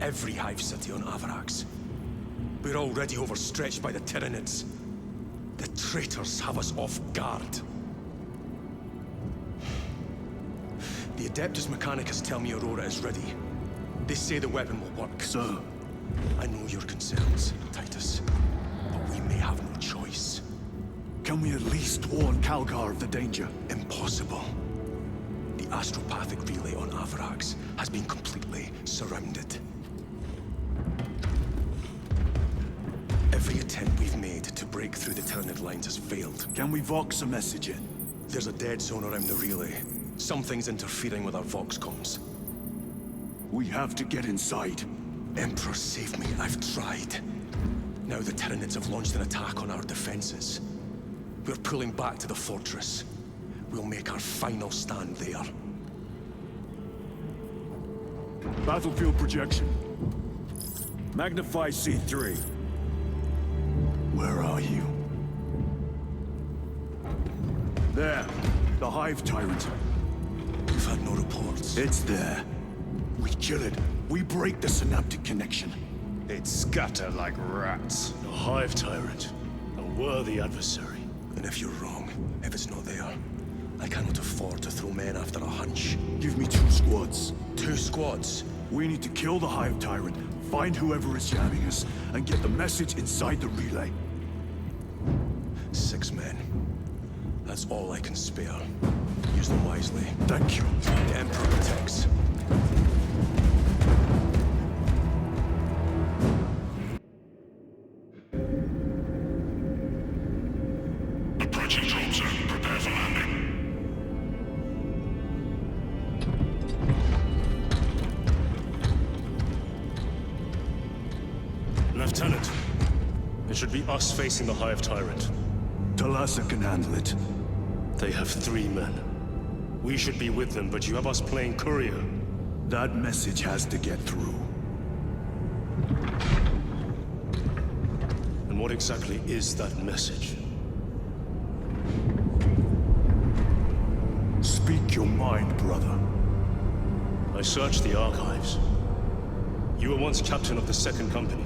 every hive city on Avarax. We're already overstretched by the Tyranids. The traitors have us off guard. The Adeptus Mechanicus tell me Aurora is ready. They say the weapon will work. Sir. I know your concerns, Titus, but we may have no choice. Can we at least warn Calgar of the danger? Impossible. The astropathic relay on Avarax has been completely surrounded. Every attempt we've made to break through the Tyranid lines has failed. Can we Vox a message in? There's a dead zone around the relay. Something's interfering with our Vox comms. We have to get inside. Emperor, save me. I've tried. Now the Tyranids have launched an attack on our defenses. We're pulling back to the fortress. We'll make our final stand there. Battlefield projection. Magnify C3. Where are you? There. The Hive Tyrant. We've had no reports. It's there. We kill it. We break the synaptic connection. They'd scatter like rats. A Hive Tyrant. A worthy adversary. And if you're wrong, if it's not there, I cannot afford to throw men after a hunch. Give me 2 squads. 2 squads? We need to kill the Hive Tyrant, find whoever is jamming us, and get the message inside the relay. 6 men. That's all I can spare. Use them wisely. Thank you. The Emperor protects. Approaching drone zone. Prepare for landing. Lieutenant, it should be us facing the Hive Tyrant. Talassa can handle it. They have 3 men. We should be with them, but you have us playing courier. That message has to get through. And what exactly is that message? Speak your mind, brother. I searched the archives. You were once captain of the 2nd Company,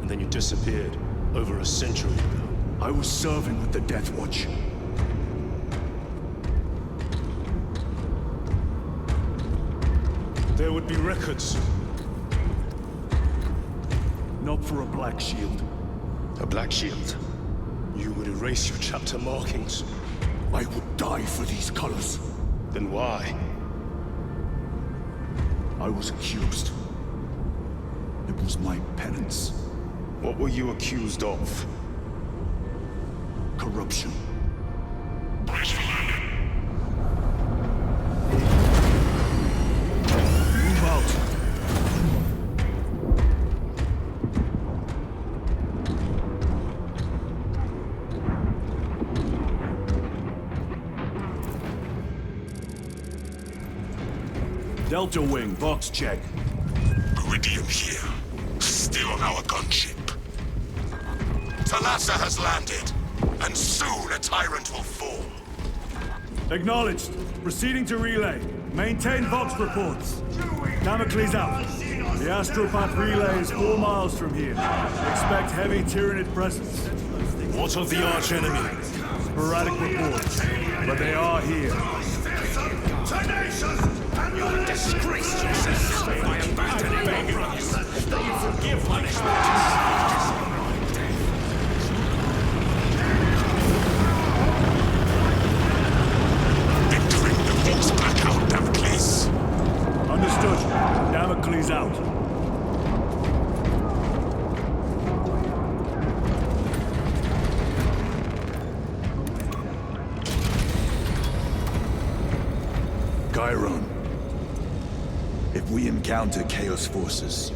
and then you disappeared over a century ago. I was serving with the Death Watch. There would be records. Not for a Black Shield. A Black Shield. You would erase your chapter markings. I would die for these colors. Then why? I was accused. It was my penance. What were you accused of? Corruption. Brace for landing. Move out. Delta Wing, box check. Iridium here. Still our gunship. Talassa has landed, and soon a tyrant will fall. Acknowledged. Proceeding to relay. Maintain Vox reports. Damocles out. The Astropath relay is 4 miles from here. Expect heavy Tyranid presence. What of the arch-enemy? Sporadic reports, but they are here. Tenacious! And you disgraced yourself by abandoning baby brothers. Do you forgive punishment? Understood. Damocles out. Chiron. If we encounter Chaos forces,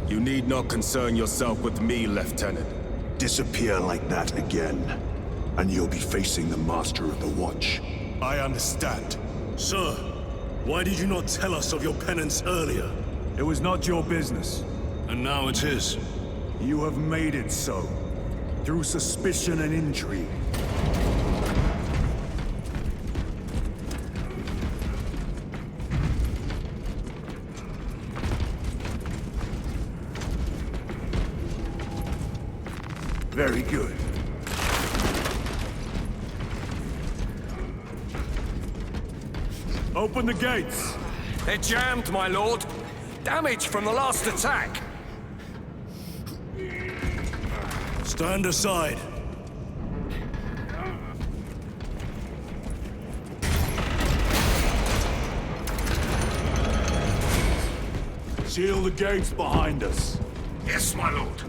You need not concern yourself with me, Lieutenant. disappear like that again, and you'll be facing the Master of the Watch. I understand. Sir, why did you not tell us of your penance earlier? It was not your business. And now it is. You have made it so, through suspicion and intrigue. Very good. Open the gates. They're jammed, my lord. Damage from the last attack. Stand aside. Seal the gates behind us. Yes, my lord.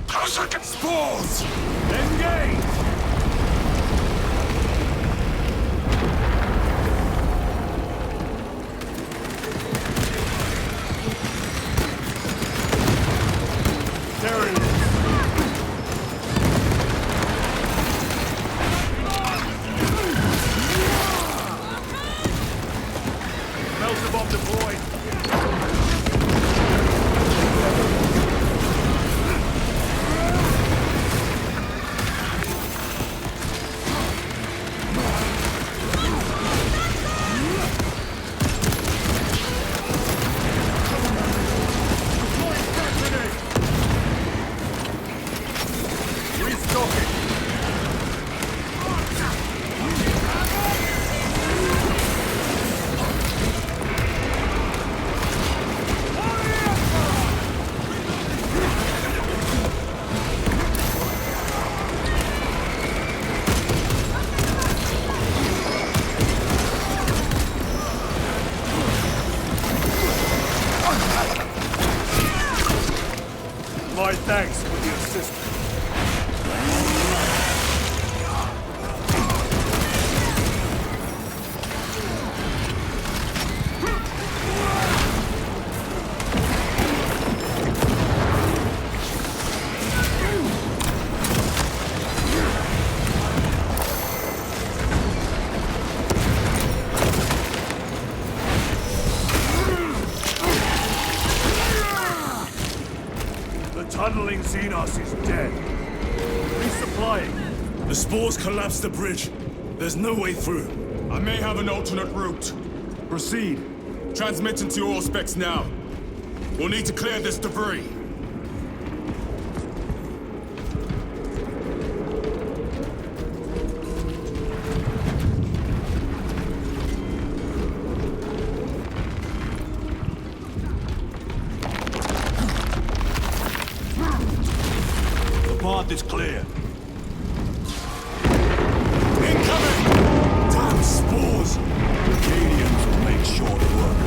Closer can spores! Engage! There it is. Melter bomb deployed. My thanks for the assistance. Tunneling Xenos is dead. Resupplying. The spores collapsed the bridge. There's no way through. I may have an alternate route. Proceed. Transmitting to all specs now. We'll need to clear this debris. Path is clear. Incoming! Damn spores! Canadians will make short work.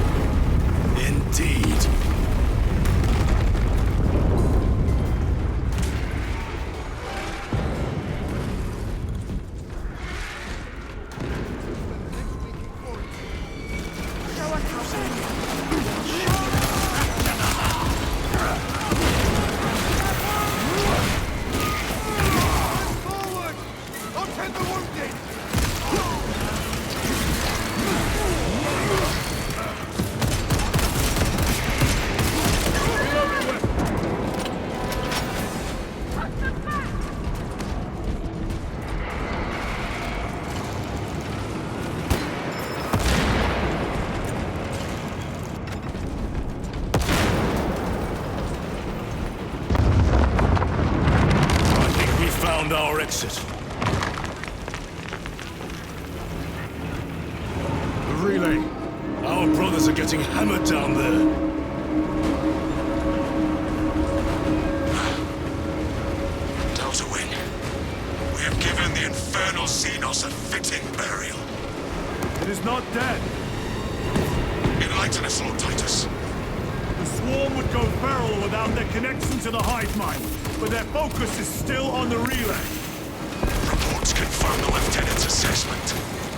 Indeed. Our exit. The relay. Our brothers are getting hammered down there. Delta Wing. We have given the infernal Xenos a fitting burial. It is not dead. Enlighten us, Lord Titus. The swarm would go feral without their connection to the hive mind, but their focus is still on the relay. Reports confirm the Lieutenant's assessment.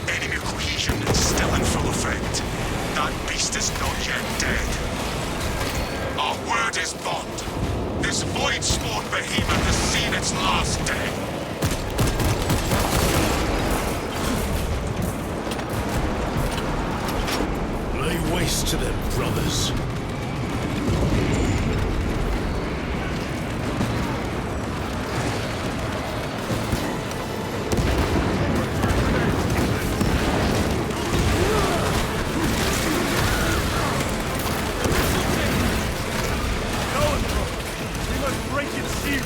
Enemy cohesion is still in full effect. That beast is not yet dead. Our word is bond. This void-spawned behemoth has seen its last day. Lay waste to them, brothers. We must break its shield.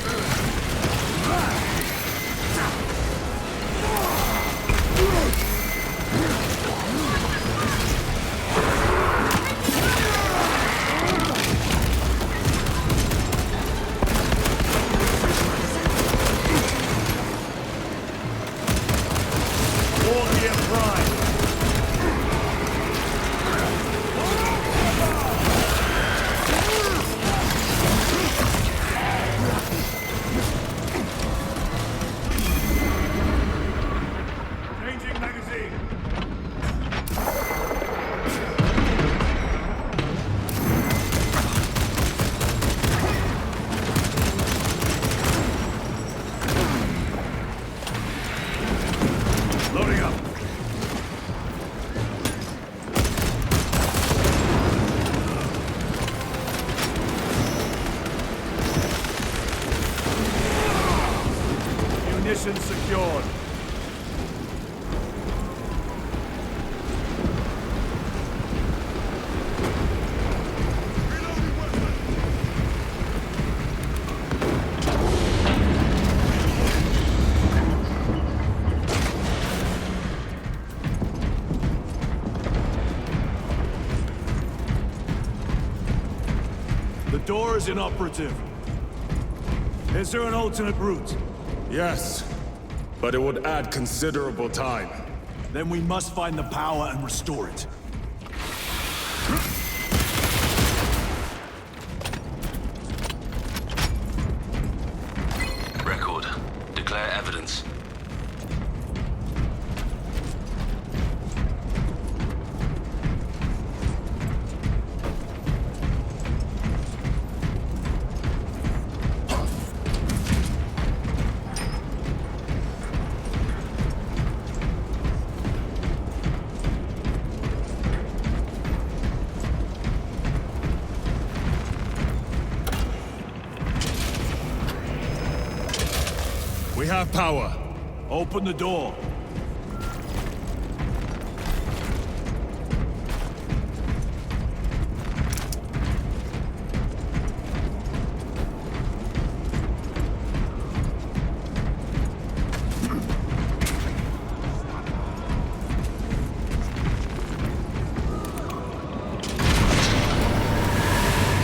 Loading up. Munitions secured. The door is inoperative. Is there an alternate route? Yes, but it would add considerable time. Then we must find the power and restore it. Record. Declare evidence. We have power. Open the door.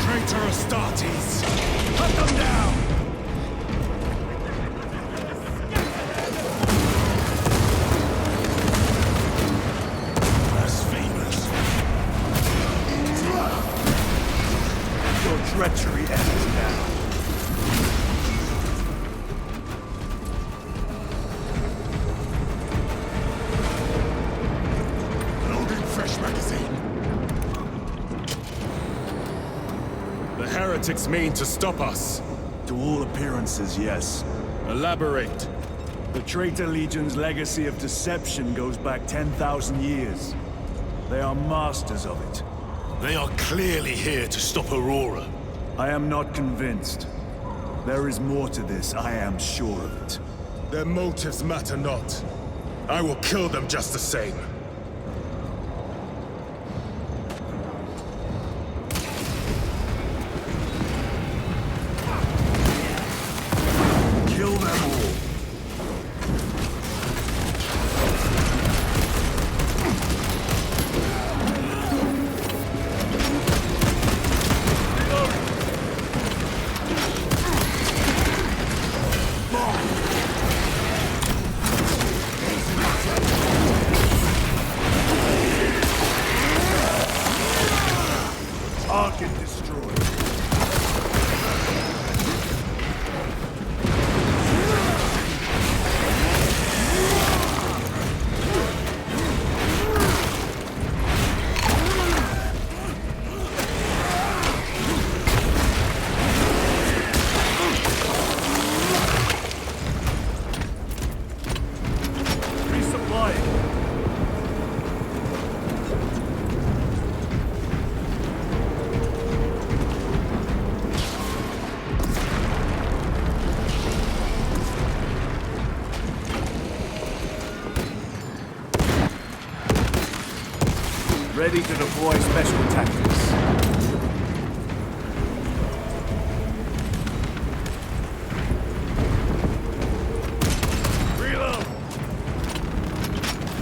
Traitor Astartes! Cut them down! Treachery ends now. Loading fresh magazine. The heretics mean to stop us. To all appearances, yes. Elaborate. The Traitor Legion's legacy of deception goes back 10,000 years. They are masters of it. They are clearly here to stop Aurora. I am not convinced. There is more to this, I am sure of it. Their motives matter not. I will kill them just the same. Kill them all. Target destroyed. Resupplying. Ready to deploy special tactics. Reload!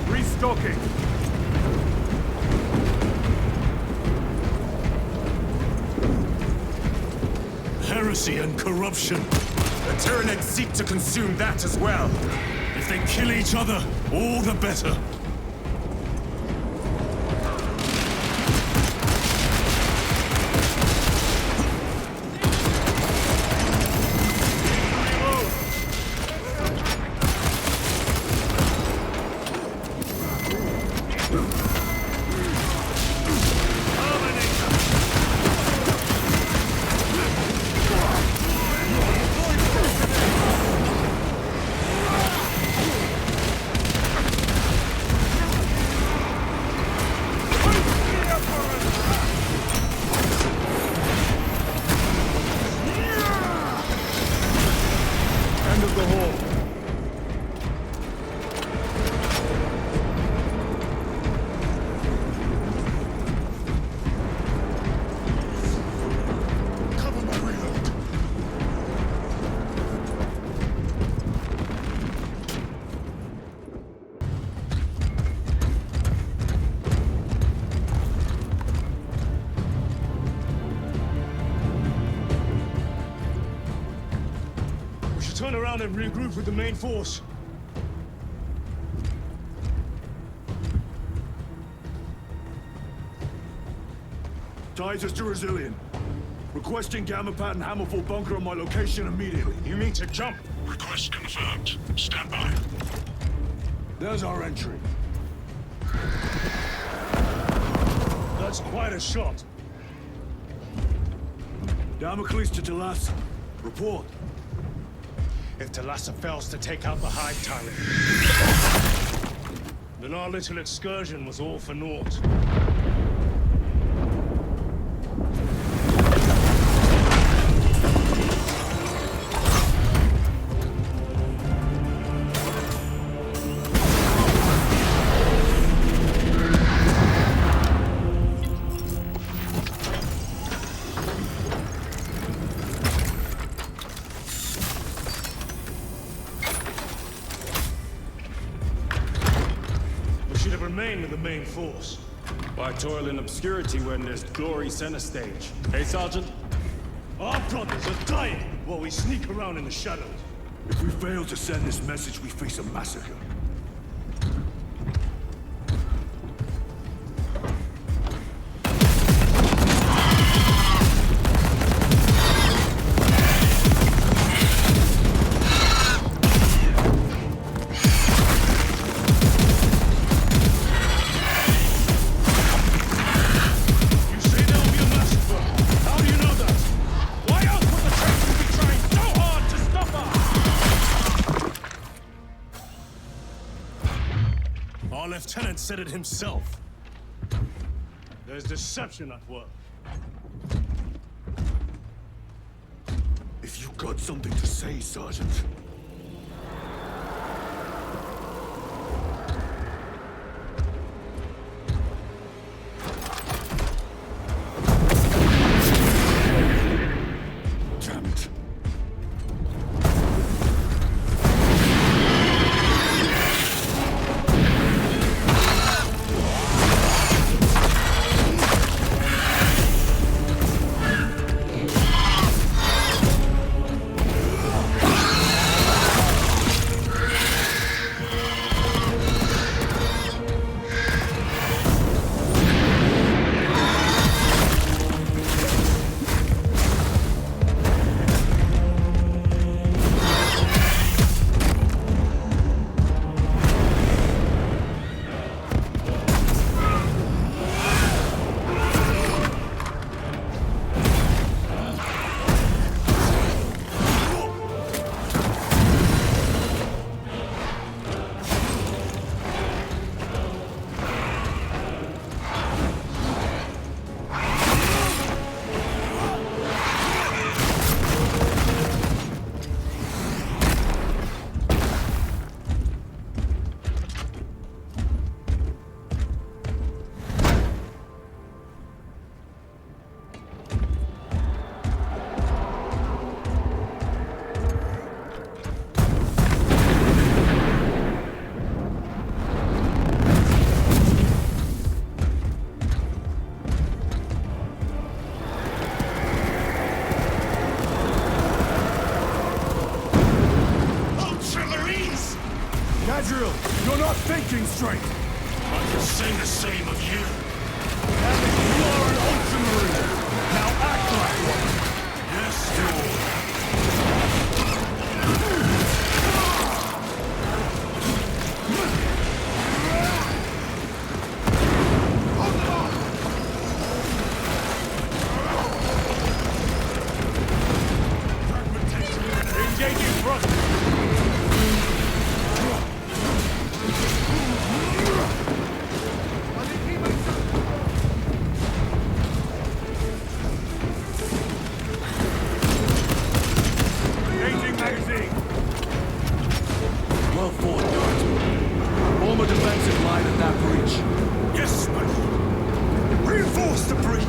Restocking! Heresy and corruption. The Tyranids seek to consume that as well. If they kill each other, all the better. around and regroup with the main force. Ties us to Resilient. Requesting Gamma Pat and Hammerfall bunker on my location immediately. You mean to jump? Request confirmed. Stand by. There's our entry. That's quite a shot. Damocles to Talassa. Report. If Talassa fails to take out the Hive Tyrant, then our little excursion was all for naught. Remain with the main force. Why toil in obscurity when there's glory center stage? Hey, Sergeant? Our brothers are dying while we sneak around in the shadows. If we fail to send this message, we face a massacre. Our lieutenant said it himself. There's deception at work. If you got something to say, Sergeant. Damn it. You're not thinking straight! I can say the same of you. You are an ultramarine! Now act like one! Yes, Lord. Engaging front! Well fought, guardsmen. Form a defensive line at that breach. Yes, my lord. Reinforce the breach.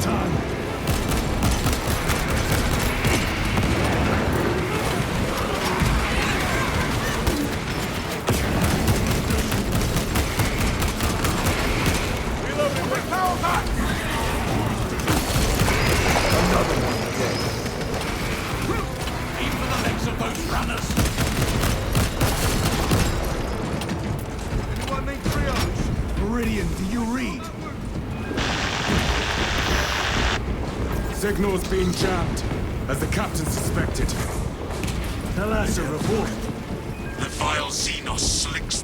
time. Meridian, do you read? Signal's being jammed, as the captain suspected. Tell us a report. The vile Xenos slicks.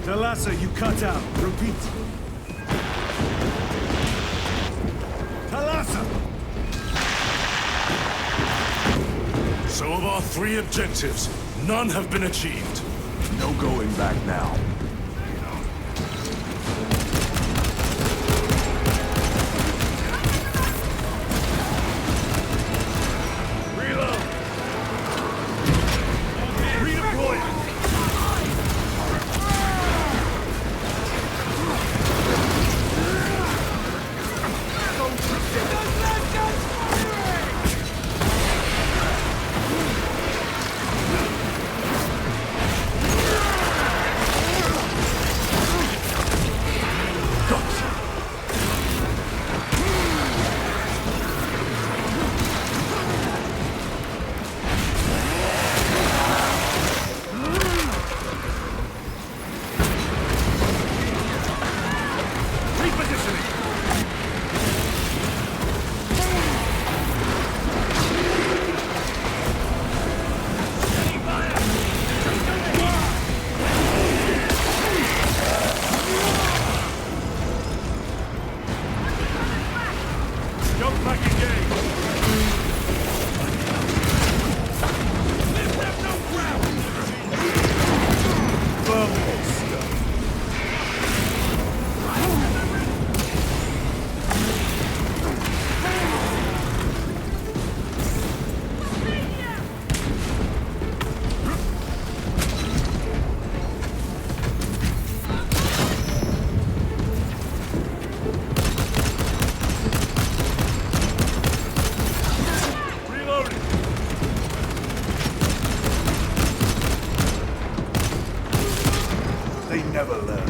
Talassa, you cut out. Repeat. Talassa! So of our 3 objectives, none have been achieved. No going back now. They never learn.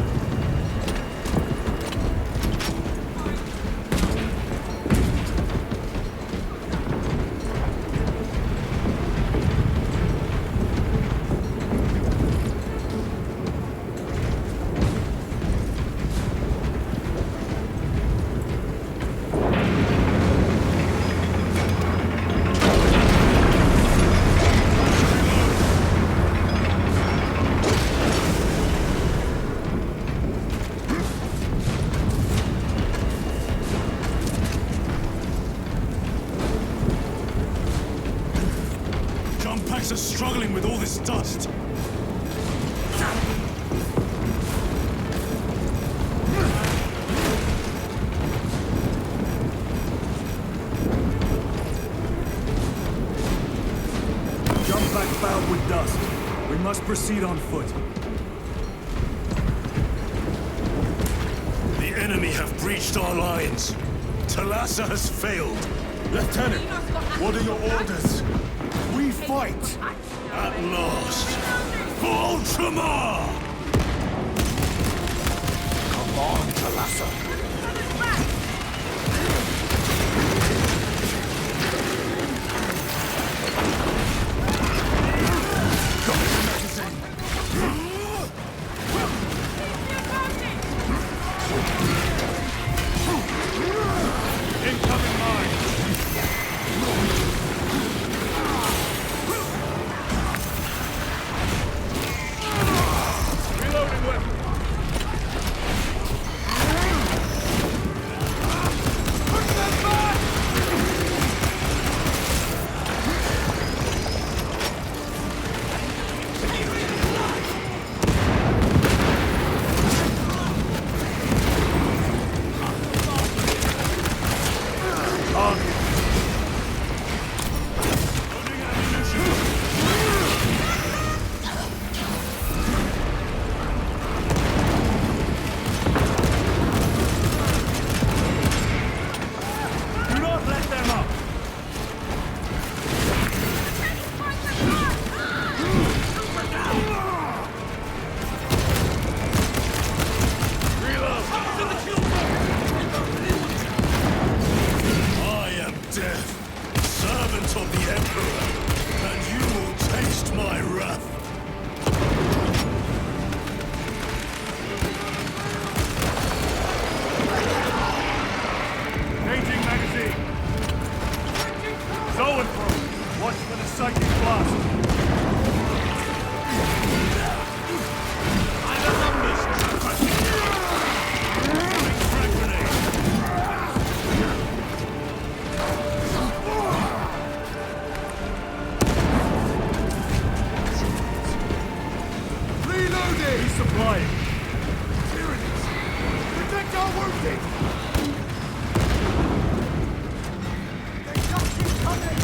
Are struggling with all this dust. Jump back fouled with dust. We must proceed on foot. The enemy have breached our lines. Talassa has failed. Lieutenant, what are your orders? We fight! At last, for Ultramar! Come on, Talassa. Incoming mine! Reloading weapon! Reloading! They just keep coming!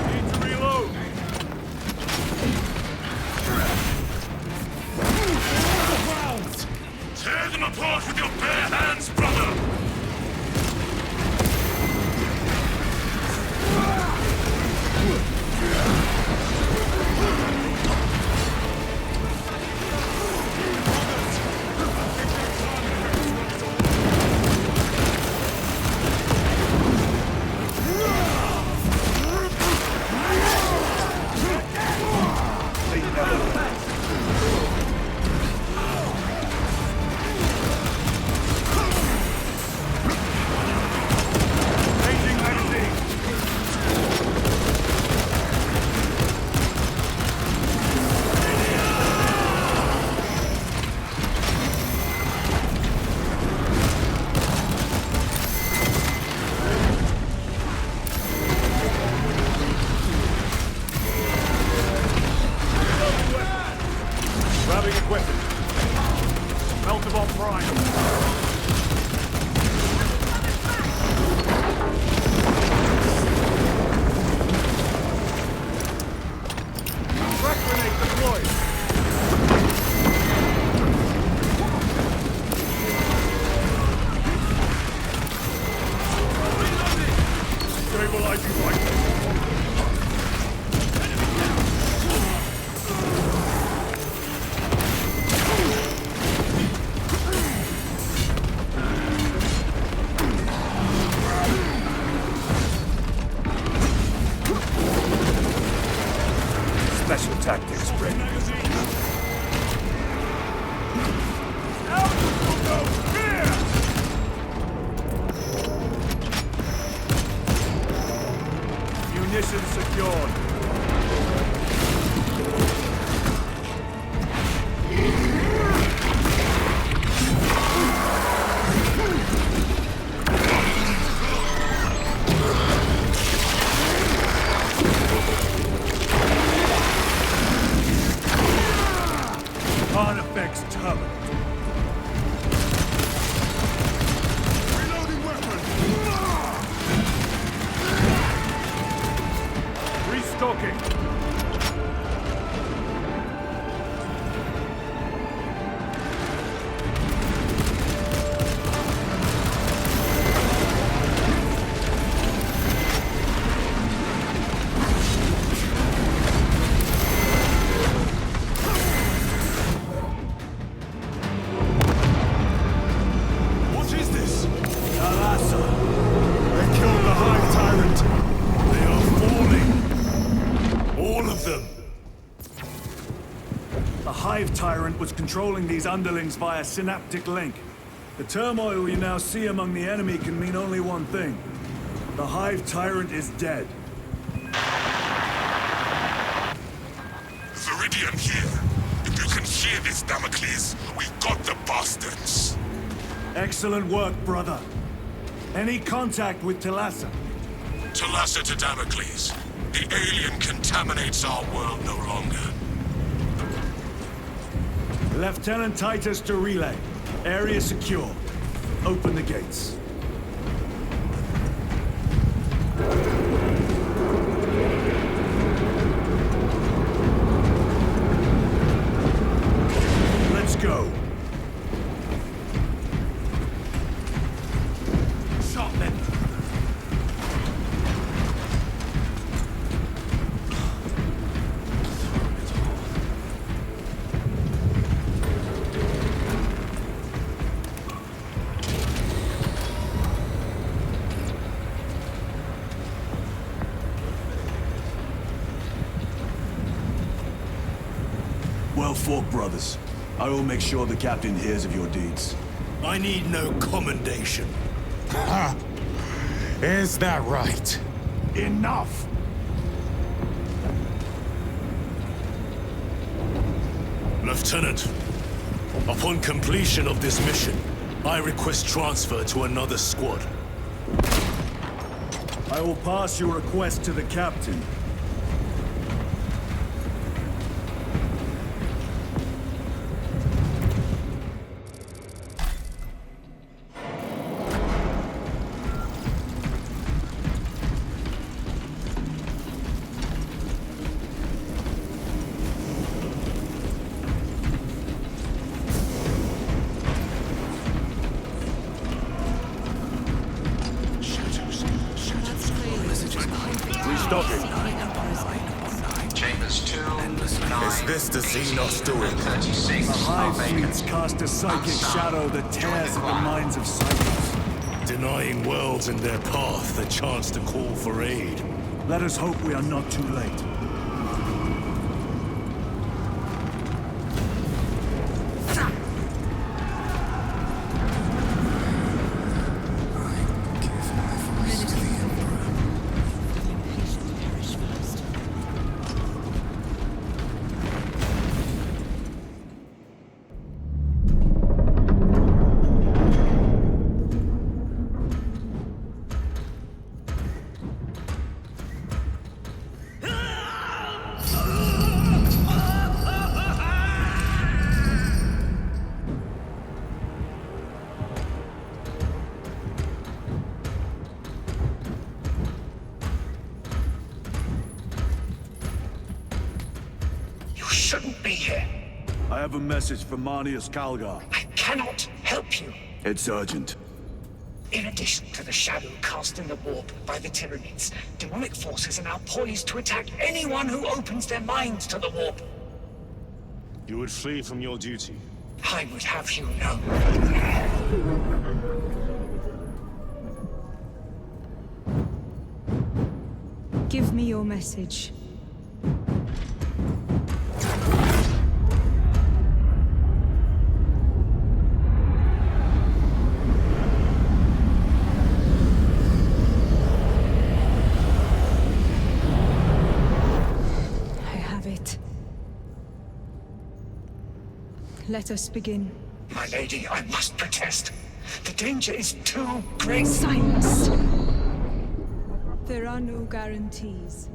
Need to reload! Tear them apart with your bare hands, brother! Special tactics, Brent. Munitions secured. Artifacts terminal. Reloading weapon! Restocking. What is this? Alasa. They killed the Hive Tyrant. They are falling! All of them! The Hive Tyrant was controlling these underlings via synaptic link. The turmoil you now see among the enemy can mean only one thing. The Hive Tyrant is dead. Viridian here. If you can hear this, Damocles, we got the bastards. Excellent work, brother. Any contact with Talassa? Talassa to Damocles. The alien contaminates our world no longer. Lieutenant Titus to relay. Area secure. Open the gates. Let's go. Shotmen. Well fought, brothers. I will make sure the captain hears of your deeds. I need no commendation. Ha! Is that right? Enough! Lieutenant, upon completion of this mission, I request transfer to another squad. I will pass your request to the captain. seen us do it. 36 The are Hive vacant. fleets cast a psychic shadow that tears at the minds of psychics. Denying worlds in their path the chance to call for aid. Let us hope we are not too late. Shouldn't be here. I have a message from Marnius Calgar. I cannot help you. It's urgent. In addition to the shadow cast in the warp by the Tyranids, demonic forces are now poised to attack anyone who opens their minds to the warp. You would flee from your duty. I would have you know. Give me your message. Let us begin. My lady, I must protest. The danger is too great. Silence! There are no guarantees.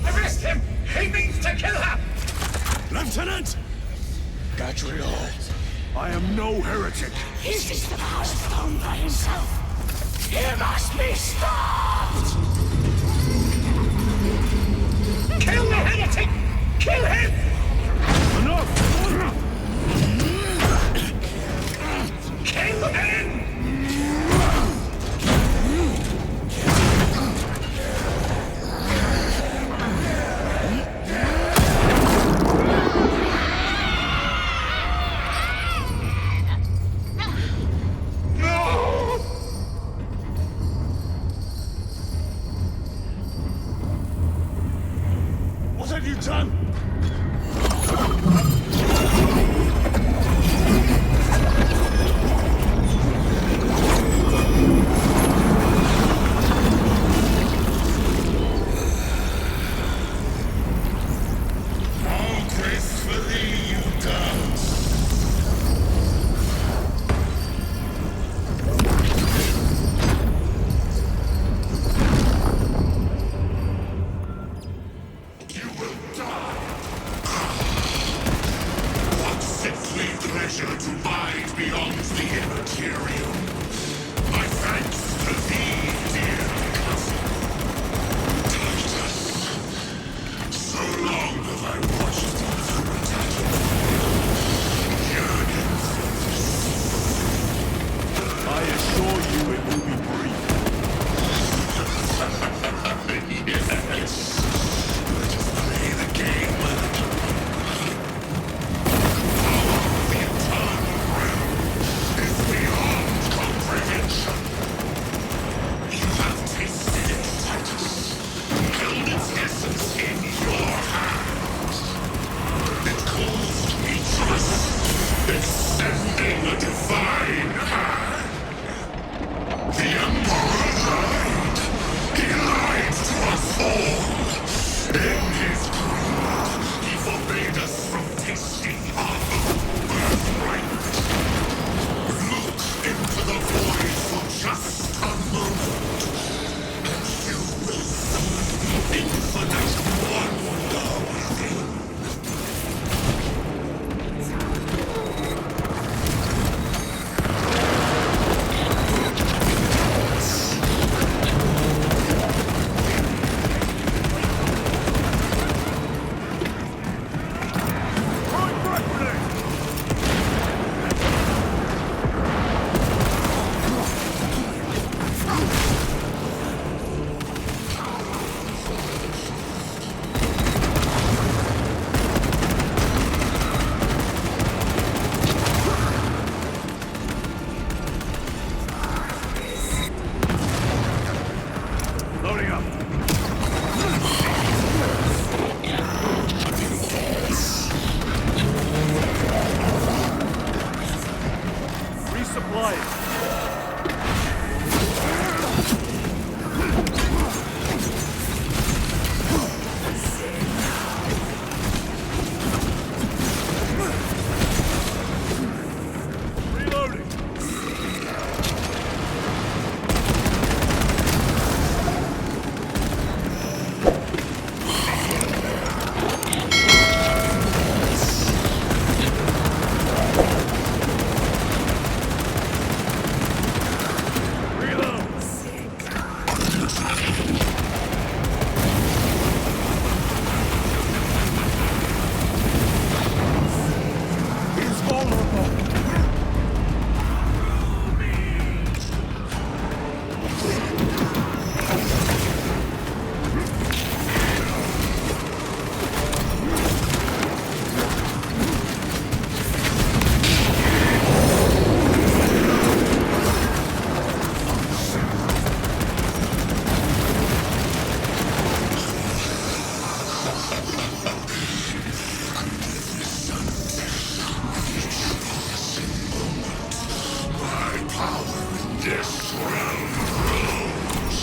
Arrest him! He means to kill her! Lieutenant! Gadriel, I am no heretic. This is the power stone by himself. He must be stopped! Kill the heretic! Kill him! Enough! Kill him! What have you done? is the Immaterium. My thanks to thee, dear cousin. Titus, so long have I watched thee through attachment. Yearning for this. I assure you it will be brief. Yes. Let us play the game. Power of the eternal realm is beyond comprehension. You have tasted it, Titus. Held its essence in your hands. It caused me trust, extending a divine hand. The Emperor lied. He lied to us all. In his greed, he forbade us from tasting our own birthright. Look into the void for just a moment, and you will see the infinite wonder within. Loading up. Resupply it. Reloading. This realm grows.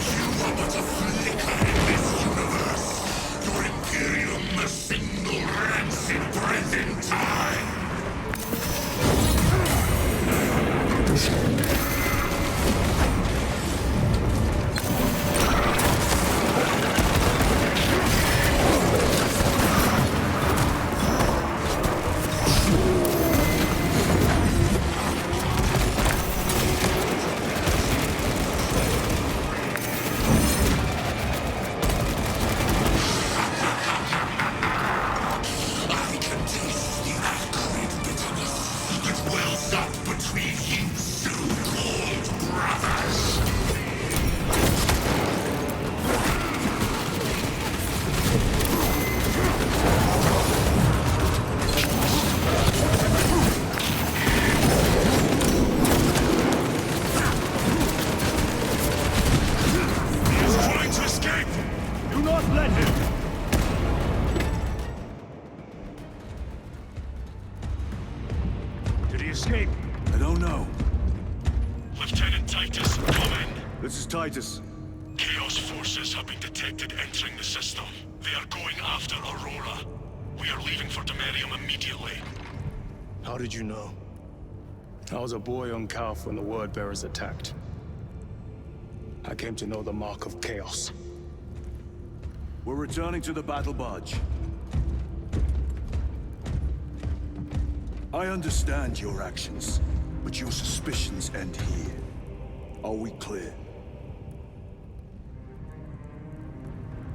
You are but a flicker in this universe. Your Imperium, a single rancid breath in time. I can taste the acrid bitterness that wells up between you so-called brothers. He is trying to escape! Do not let him. Did he escape? I don't know. Lieutenant Titus, come in. This is Titus. Chaos forces have been detected entering the system. They They are going after Aurora. We are leaving for Demerium immediately. How did you know? I was a boy on Calf when the Word Bearers attacked. I came to know the mark of chaos. We're returning to the battle barge. I understand your actions, but your suspicions end here. Are we clear?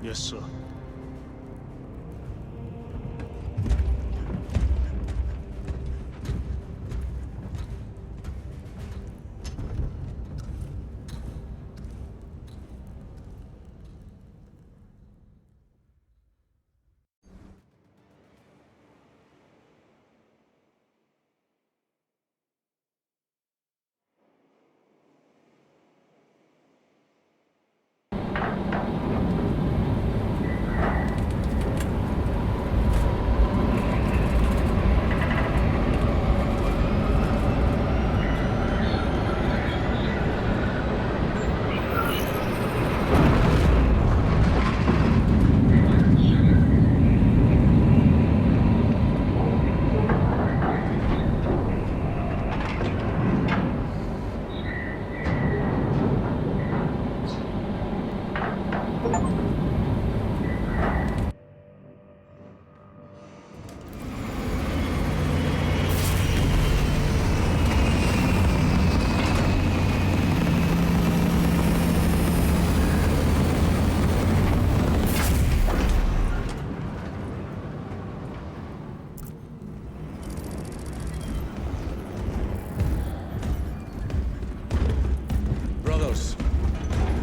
Yes, sir.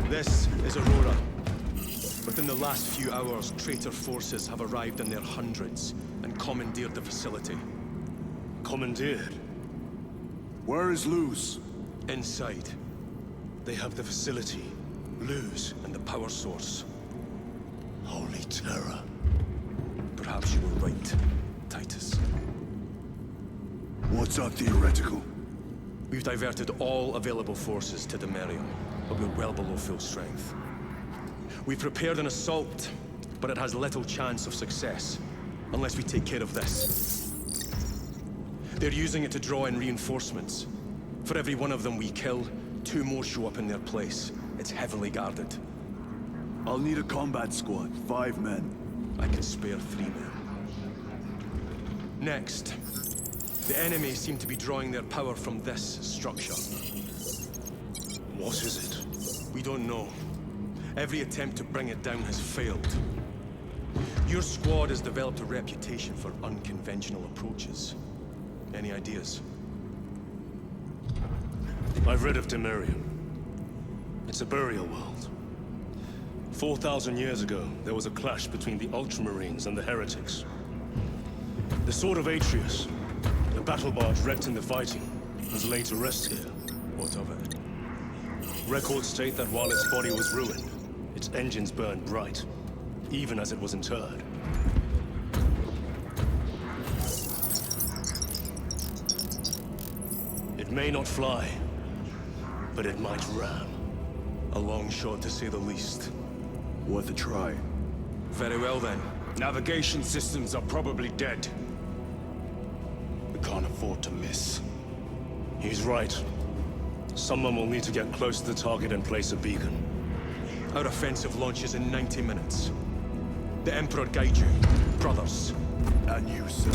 This is Aurora. Within the last few hours, traitor forces have arrived in their hundreds and commandeered the facility. Commandeered? Where is Luz? Inside. They have the facility. Luz. And the power source. Holy terror. Perhaps you were right, Titus. What's our theoretical? We've diverted all available forces to Demerium, but we're well below full strength. We've prepared an assault, but it has little chance of success, unless we take care of this. They're using it to draw in reinforcements. For every one of them we kill, 2 more show up in their place. It's heavily guarded. I'll need a combat squad, 5 men. I can spare 3 men. Next, the enemy seem to be drawing their power from this structure. What is it? We don't know. Every attempt to bring it down has failed. Your squad has developed a reputation for unconventional approaches. Any ideas? I've read of Demerium. It's a burial world. 4,000 years ago, there was a clash between the Ultramarines and the Heretics. The Sword of Atreus, the battle barge wrecked in the fighting, was laid to rest here. What of it? Records state that while its body was ruined, its engines burned bright, even as it was interred. It may not fly, but it might ram. A long shot, to say the least. Worth a try. Very well, then. Navigation systems are probably dead. We can't afford to miss. He's right. Someone will need to get close to the target and place a beacon. Our offensive launches in 90 minutes. The Emperor guide you, brothers. And you, sir.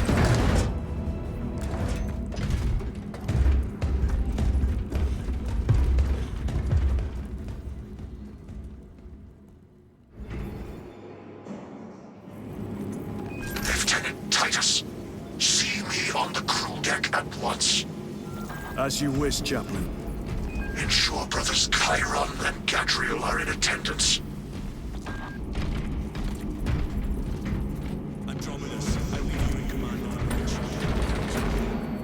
Lieutenant Titus, see me on the crew deck at once. As you wish, Chaplain. Ensure brothers Chiron and Gadriel are in attendance. Andromedas, I leave you in command of the bridge.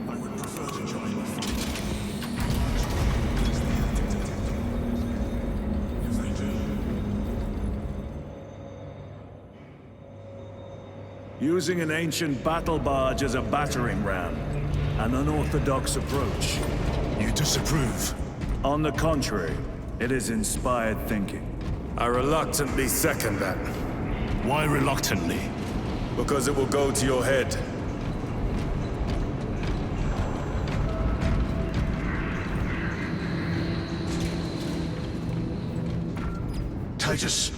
I would prefer to join the fight. If they do. Using an ancient battle barge as a battering ram. An unorthodox approach. You disapprove? On the contrary, it is inspired thinking. I reluctantly second that. Why reluctantly? Because it will go to your head. Titus,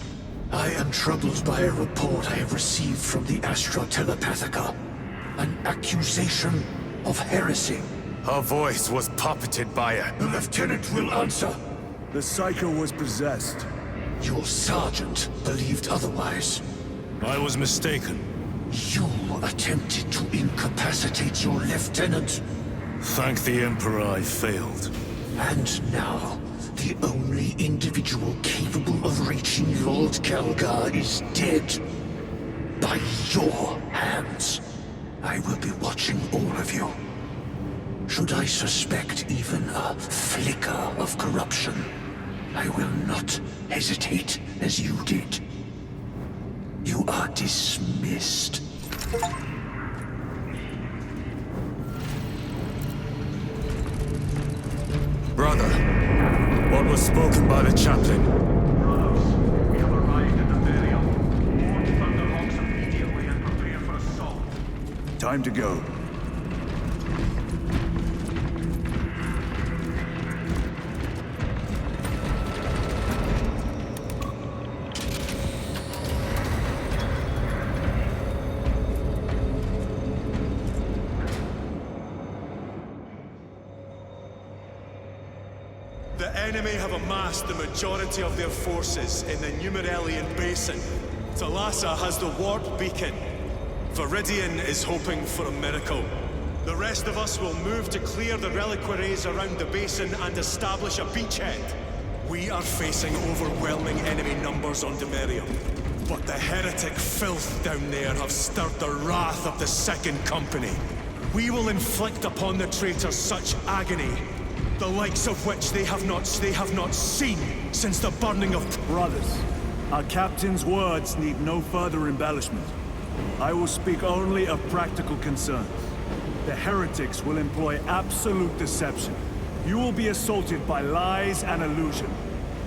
I am troubled by a report I have received from the Astra Telepathica. An accusation of heresy. Her voice was puppeted by her. The lieutenant will answer. The Psycho was possessed. Your sergeant believed otherwise. I was mistaken. You attempted to incapacitate your lieutenant. Thank the Emperor I failed. And now, the only individual capable of reaching Lord Kelgar is dead. By your hands. I will be watching all of you. Should I suspect even a flicker of corruption, I will not hesitate as you did. You are dismissed. Brother, what was spoken by the chaplain? We have arrived at the burial. Board Thunderhawks immediately and prepare for assault. Time to go. The enemy have amassed the majority of their forces in the Numerelian Basin. Thalassa has the warp beacon. Viridian is hoping for a miracle. The rest of us will move to clear the reliquaries around the basin and establish a beachhead. We are facing overwhelming enemy numbers on Demerium. But the heretic filth down there have stirred the wrath of the Second Company. We will inflict upon the traitors such agony, the likes of which they have not seen since the burning of... Brothers, our captain's words need no further embellishment. I will speak only of practical concerns. The heretics will employ absolute deception. You will be assaulted by lies and illusion.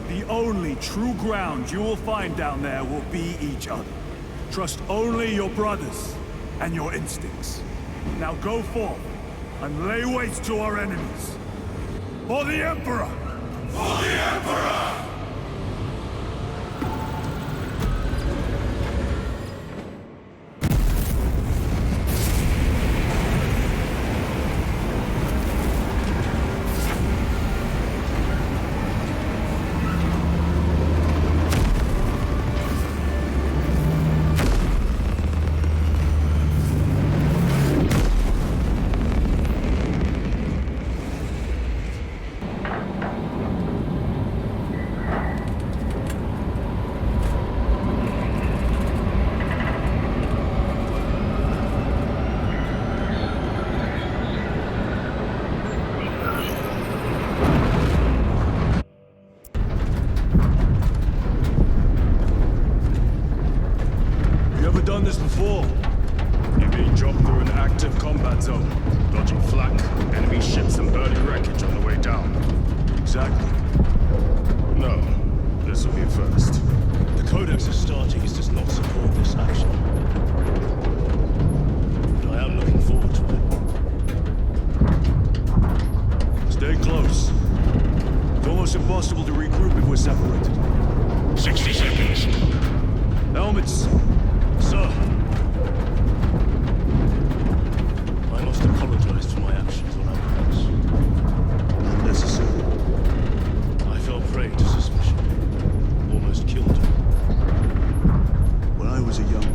The only true ground you will find down there will be each other. Trust only your brothers and your instincts. Now go forth and lay waste to our enemies. For the Emperor! For the Emperor! Done this before. You've been dropped through an active combat zone, dodging flak, enemy ships and burning wreckage on the way down. Exactly. No, this will be a first. The Codex of Stargates does not support this action. But I am looking forward to it. Stay close. It's almost impossible to regroup if we're separated. 60 seconds. Helmets. Sir. I must apologize for my actions on Outposts. Unnecessary. I fell prey to suspicion. Almost killed him. When I was a young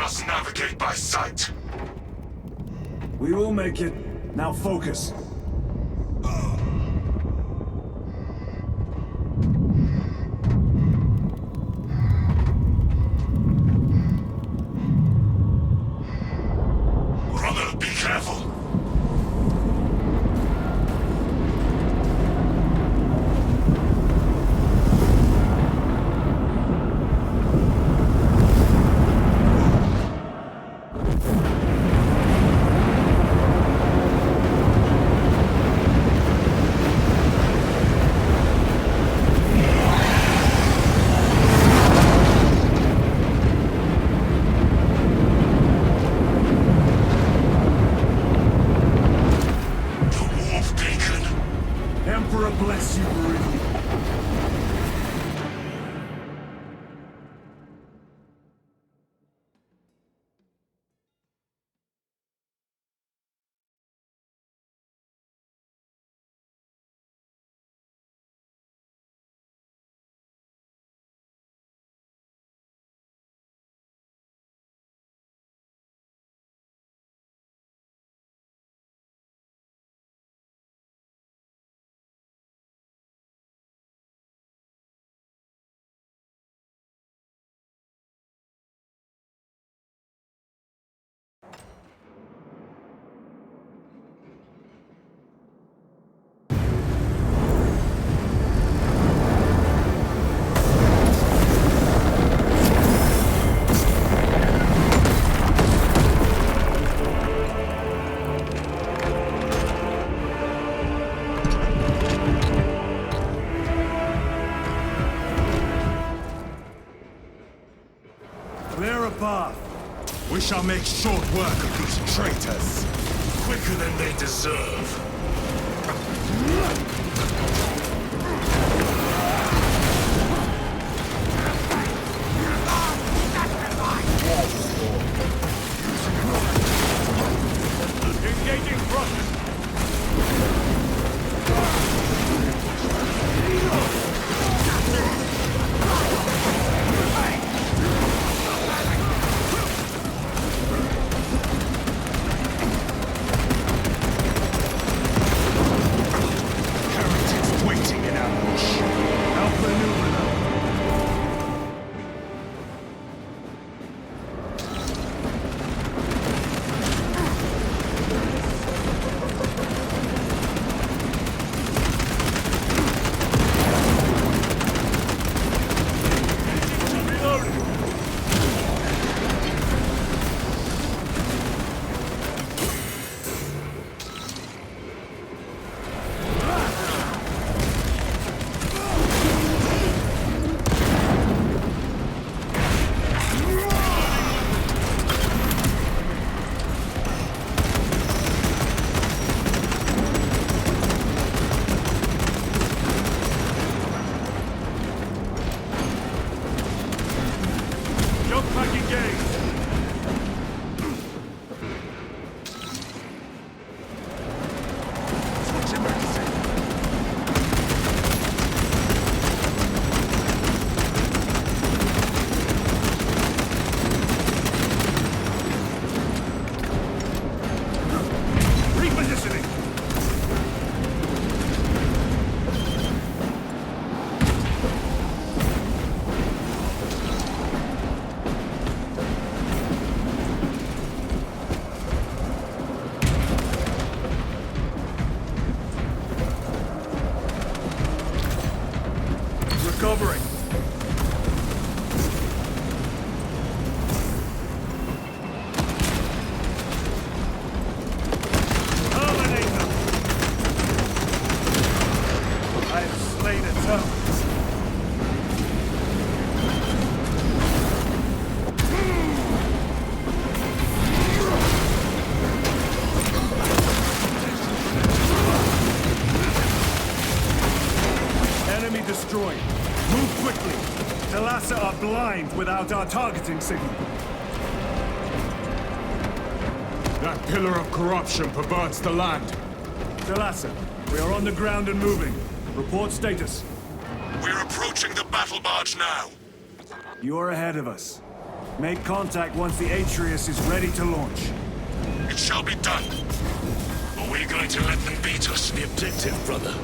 must navigate by sight. We will make it. Now focus. Brother, be careful. Emperor bless you, Meridian. Clear a path. We shall make short work of these traitors. Quicker than they deserve. Engaging thrust. Heretics waiting in ambush. Outmaneuver them. Jump back engaged. Repositioning. Recovering. Terminate them. I have slain a terminus. Enemy destroyed. Move quickly. Thalassa are blind without our targeting signal. That pillar of corruption perverts the land. Thalassa, we are on the ground and moving. Report status. We're approaching the battle barge now. You are ahead of us. Make contact once the Atreus is ready to launch. It shall be done. Are we going to let them beat us? The objective, brother.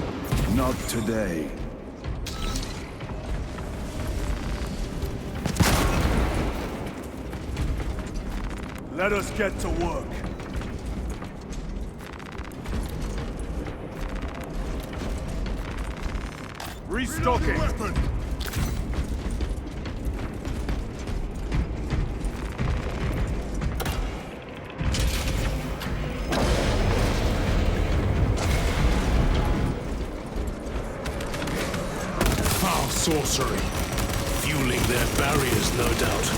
Not today. Let us get to work. Restocking. Foul sorcery. Fueling their barriers, no doubt.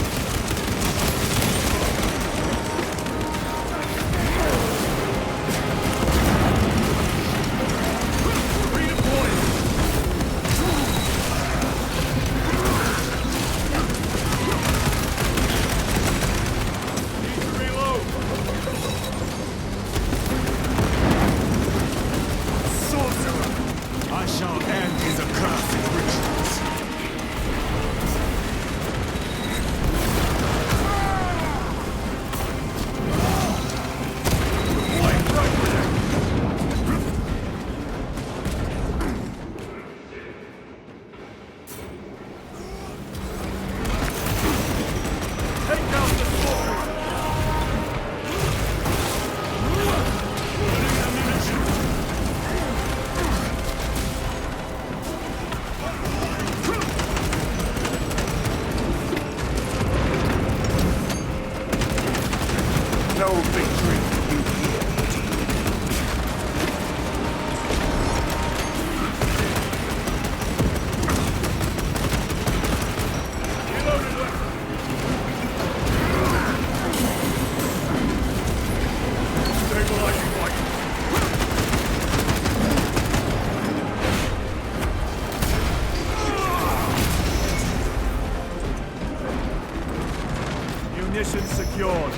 Munitions secured.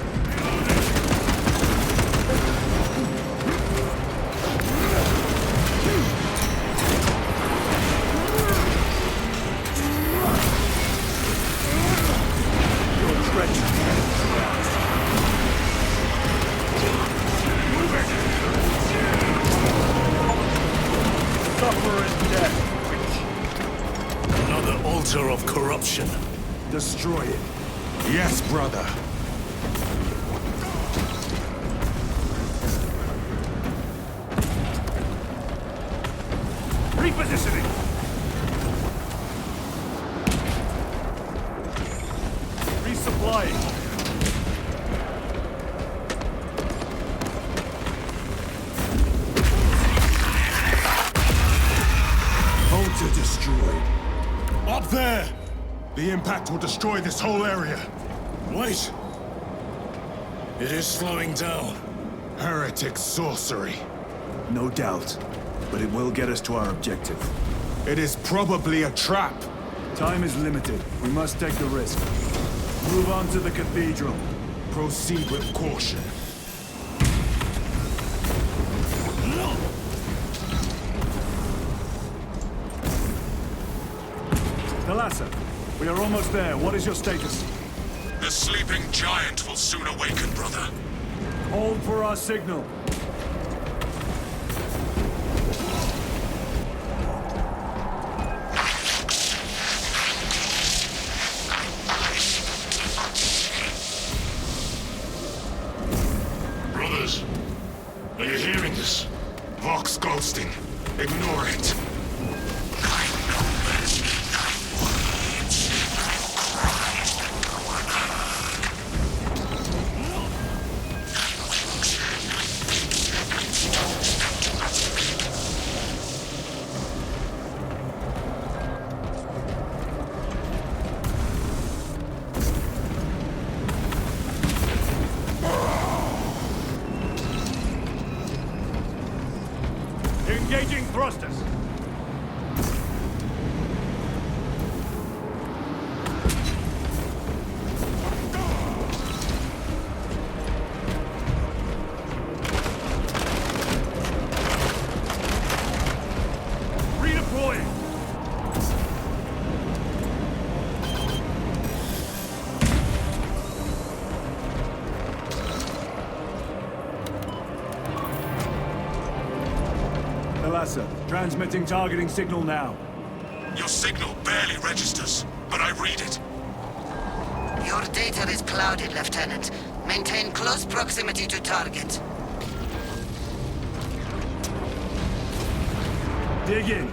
Another altar of corruption. Destroy it. Yes, brother. Repositioning. Resupplying. Altar destroyed. Up there! The impact will destroy this whole area. Wait! It is slowing down. Heretic sorcery. No doubt, but it will get us to our objective. It is probably a trap. Time is limited. We must take the risk. Move on to the cathedral. Proceed with caution. Thalassa, we are almost there. What is your status? The sleeping giant will soon awaken, brother. Hold for our signal. Brothers, are you hearing this? Vox ghosting. Ignore it. I know best. Engaging thrusters. Redeploying. Thalassa. Transmitting targeting signal now. Your signal barely registers, but I read it. Your data is clouded, Lieutenant. Maintain close proximity to target. Dig in.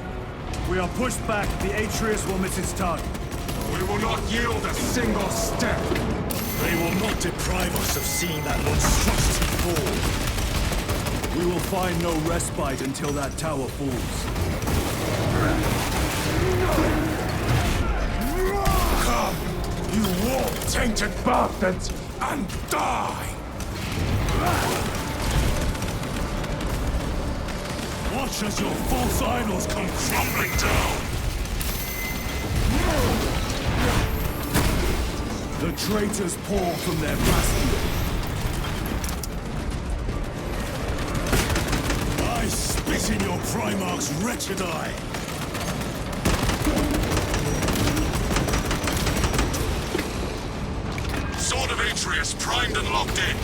We are pushed back. The Atreus will miss its target. We will not yield a single step. They will not deprive us of seeing that monstrosity fall. We will find no respite until that tower falls. Come, you warp-tainted bastards, and die! Watch as your false idols come crumbling down! The traitors pour from their bastion. I spit in your Primarch's wretched eye! Sword of Atreus primed and locked in.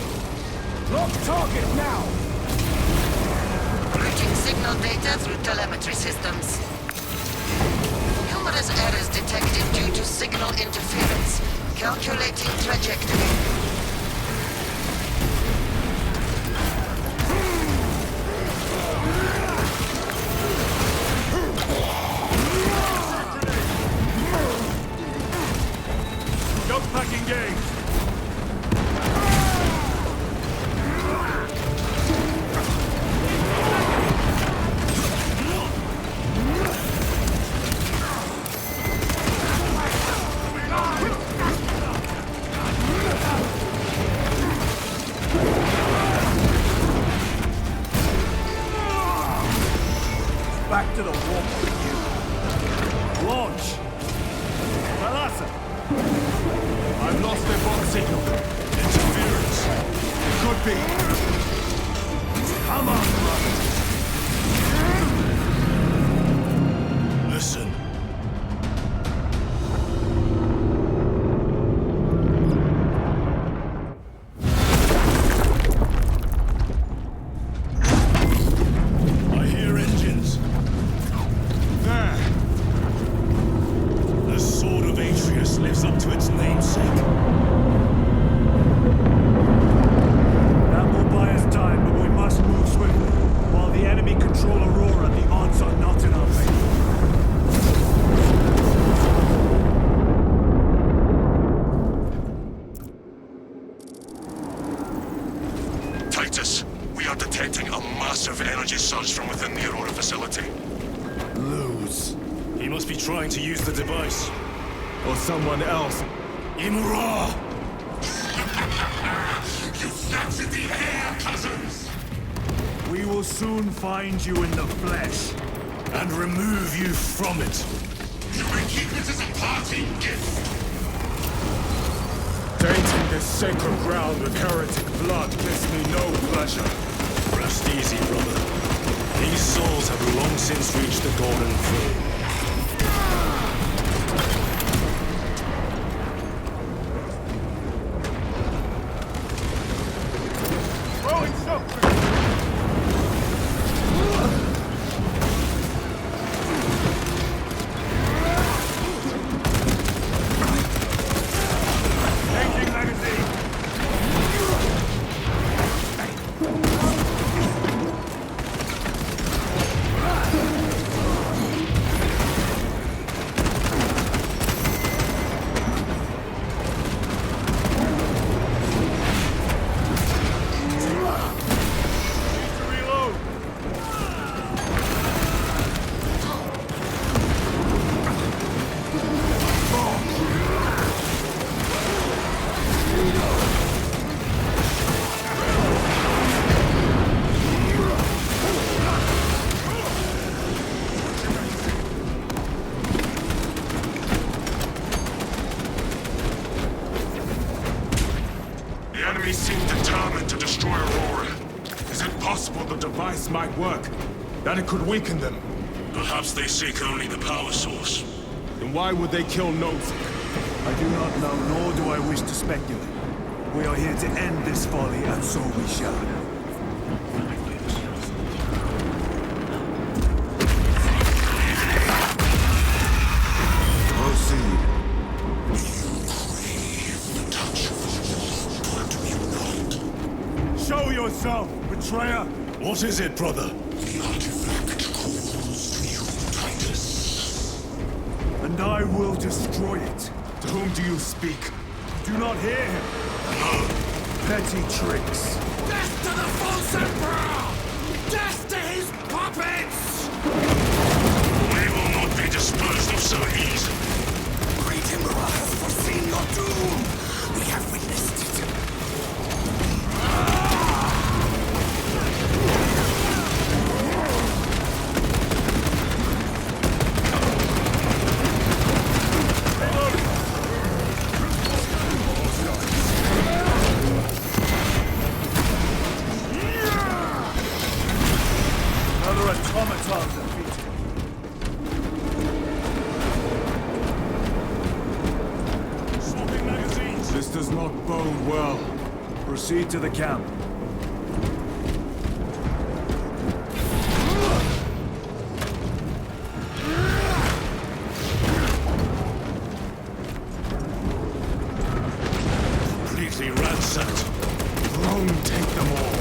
Lock target now! Routing signal data through telemetry systems. Numerous errors detected due to signal interference. Calculating trajectory. Jump pack engaged! Back to the warp with you. Launch! Thalassa! I've lost their bomb signal. Interference. Could be. Come on, brother. Listen. I hear engines. There! The Sword of Atreus lives up to its namesake. That will buy us time, but we must move swiftly. While the enemy control Aurora, the odds are not in our favor. Titus, we are detecting a massive energy surge from within the Aurora facility. Lose. He must be trying to use the device. Or someone else. Imra! You snaps in the air, cousins! We will soon find you in the flesh. And remove you from it. You may keep it as a parting gift. Tainting this sacred ground with heretic blood gives me no pleasure. Rest easy, brother. These souls have long since reached the golden throne. Changing magazine! They seem determined to destroy Aurora. Is it possible the device might work? That it could weaken them? Perhaps they seek only the power source. Then why would they kill Nozick? I do not know, nor do I wish to speculate. We are here to end this folly, and so we shall. Show yourself, betrayer! What is it, brother? The artifact calls to you, Titus. And I will destroy it. To whom do you speak? Do not hear him. No. Petty tricks. Death to the false emperor! Death to his puppets! We will not be disposed of so easily. Great Emperor has foreseen your doom! We have witnessed it. Another automaton defeated. Swapping magazines. This does not bode well. Proceed to the camp. Completely ransacked. Rome take them all.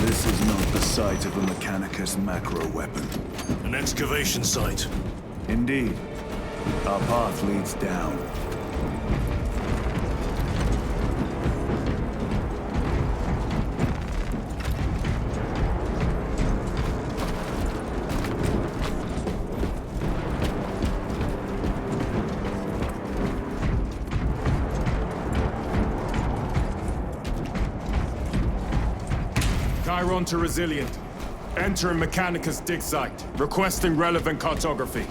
This is not the site of a Mechanicus macro weapon. An excavation site. Indeed. Our path leads down. Chiron to Resilient. Enter Mechanicus dig site. Requesting relevant cartography.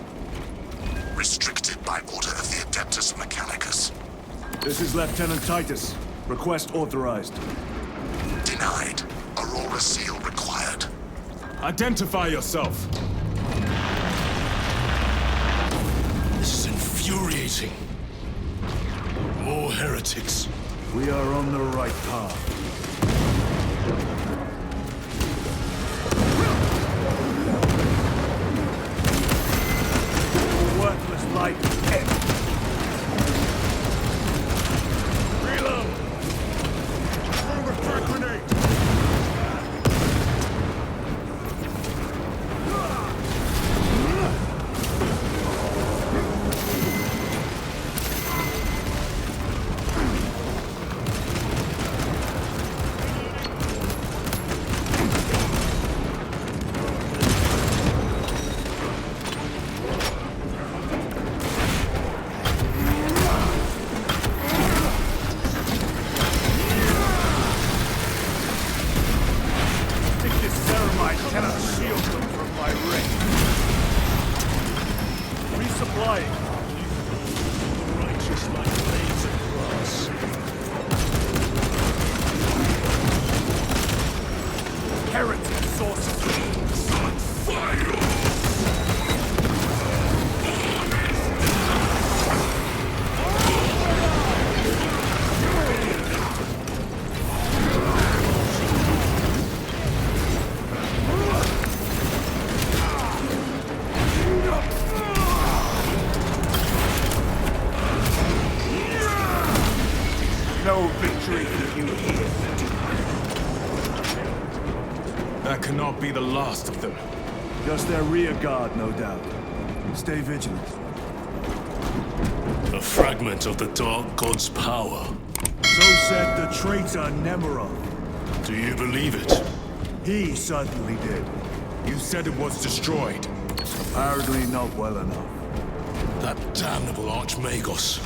Restricted by order of the Adeptus Mechanicus. This is Lieutenant Titus. Request authorized. Denied. Aurora seal required. Identify yourself. This is infuriating. More heretics. We are on the right path. Worthless light end. Reload! Throw a frag grenade! Cannot shield them from my ring. Resupplying. Righteous like blades of grass. Heretic sorcerers. On fire! No victory for you here. That cannot be the last of them. Just their rear guard, no doubt. Stay vigilant. A fragment of the Dark God's power. So said the traitor Nemerov. Do you believe it? He certainly did. You said it was destroyed. Apparently not well enough. That damnable Archmagos.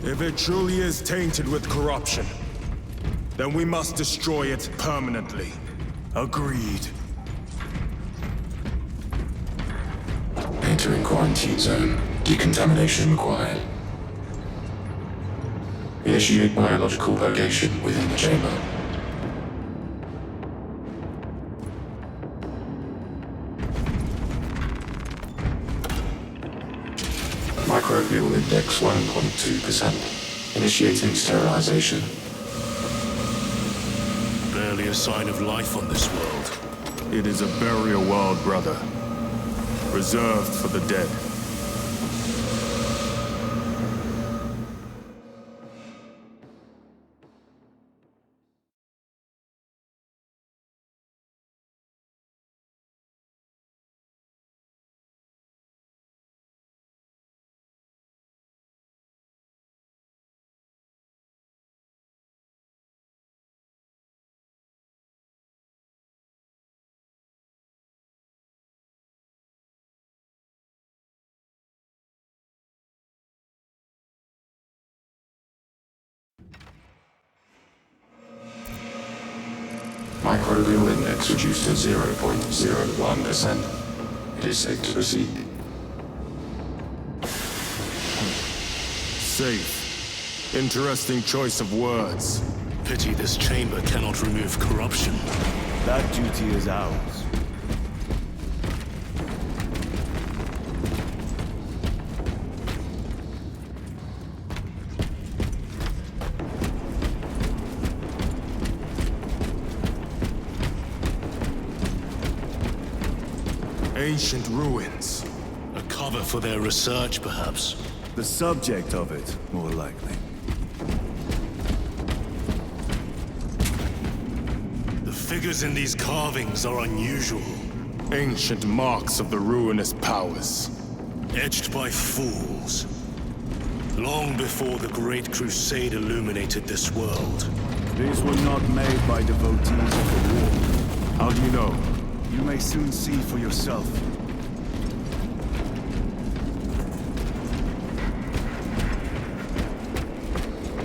If it truly is tainted with corruption, then we must destroy it permanently. Agreed. Entering quarantine zone. Decontamination required. Initiate biological purgation within the chamber. Microbial index 1.2%. Initiating sterilization. Barely a sign of life on this world. It is a burial world, brother. Reserved for the dead. Microbial index reduced to 0.01%. It is safe to proceed. Safe. Interesting choice of words. Pity this chamber cannot remove corruption. That duty is ours. Ancient ruins. A cover for their research, perhaps. The subject of it, more likely. The figures in these carvings are unusual. Ancient marks of the ruinous powers. Etched by fools. Long before the Great Crusade illuminated this world. These were not made by devotees of the war. How do you know? You may soon see for yourself.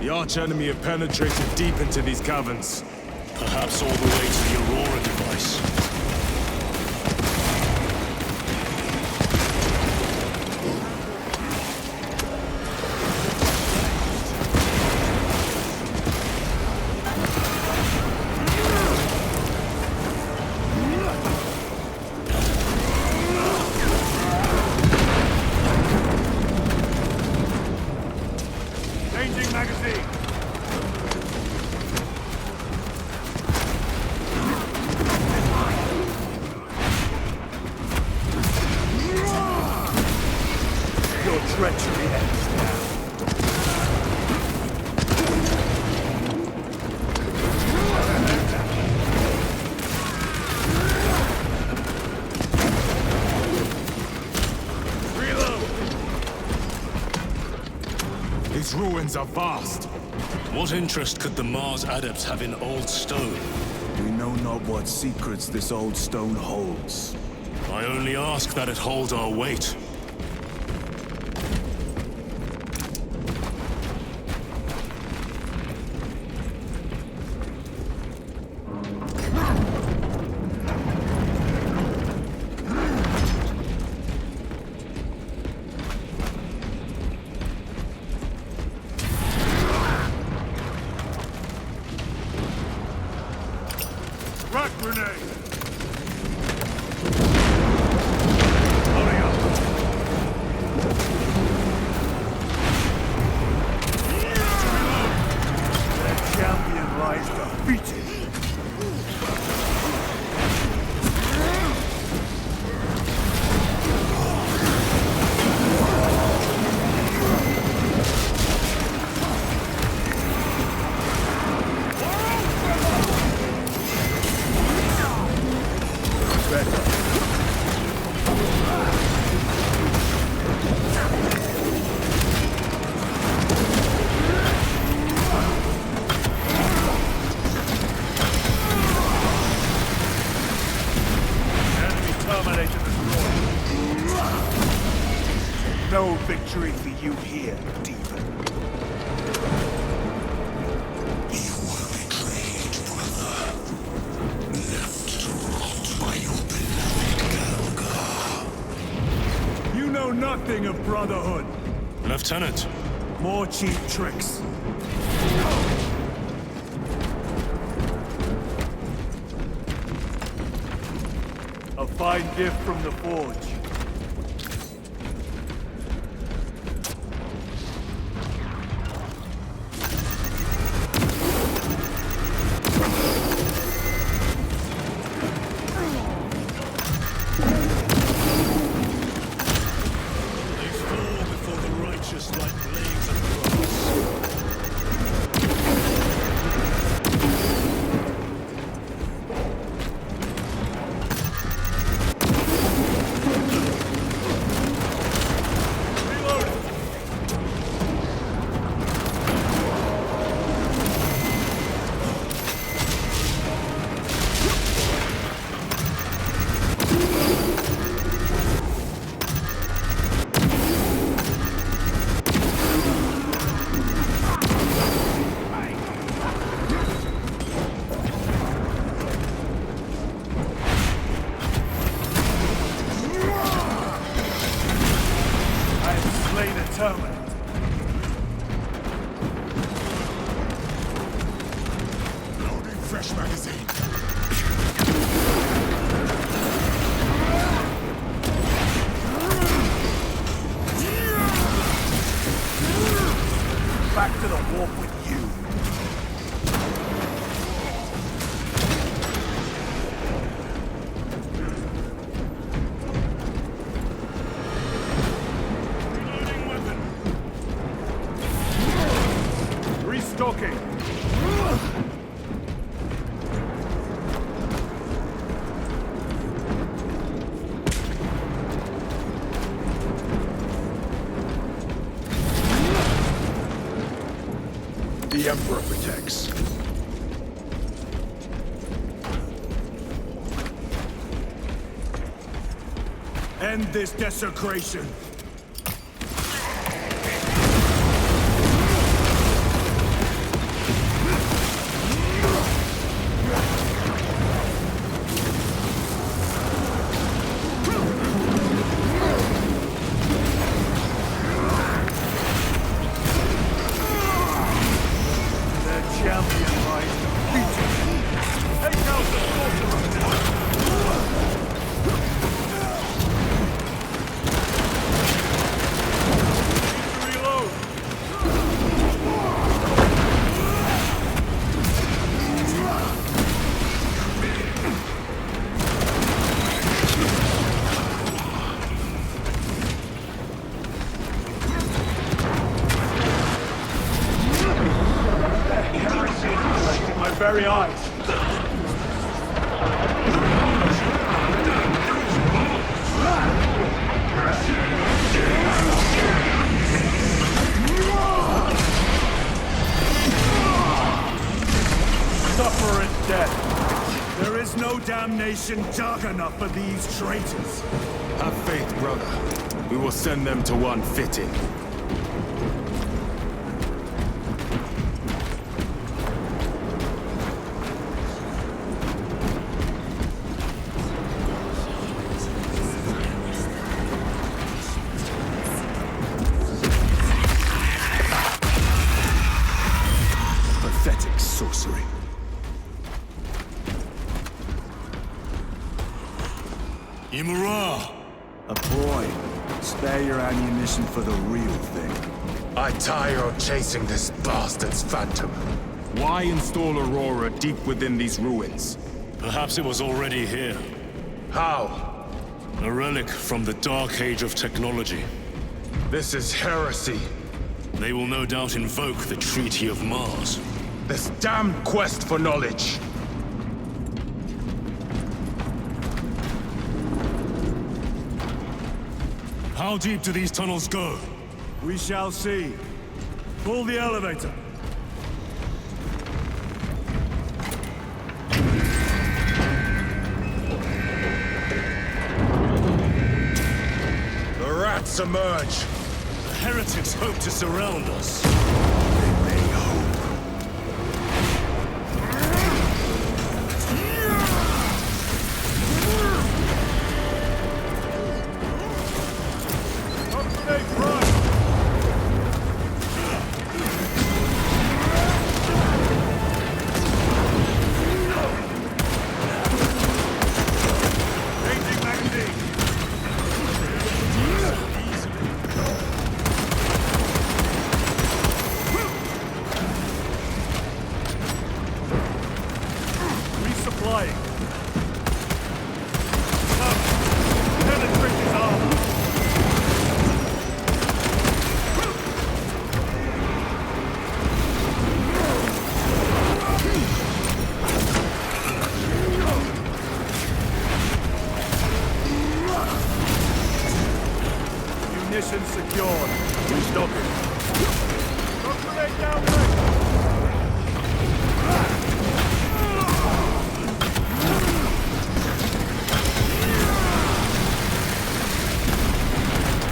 The archenemy have penetrated deep into these caverns. Perhaps all the way to the Aurora device. These ruins are vast. What interest could the Mars adepts have in old stone? We know not what secrets this old stone holds. I only ask that it hold our weight. Rock grenade! No victory for you here, demon. You were betrayed, brother. Left to rot by your beloved Galga. You know nothing of brotherhood. Lieutenant. More cheap tricks. A fine gift from the forge. terminate. Loading fresh magazine. Back to the warp with you. Restocking. The Emperor protects. End this desecration. Very eyes. Suffer and death. There is no damnation dark enough for these traitors. Have faith, brother. We will send them to one fitting. Pathetic sorcery. Imura! A boy. Spare your ammunition for the real thing. I tire of chasing this bastard's phantom. Why install Aurora deep within these ruins? Perhaps it was already here. How? A relic from the Dark Age of technology. This is heresy. They will no doubt invoke the Treaty of Mars. This damned quest for knowledge. How deep do these tunnels go? We shall see. Pull the elevator. The rats emerge. The heretics hope to surround us. Mission secured. Restocking. Grenade down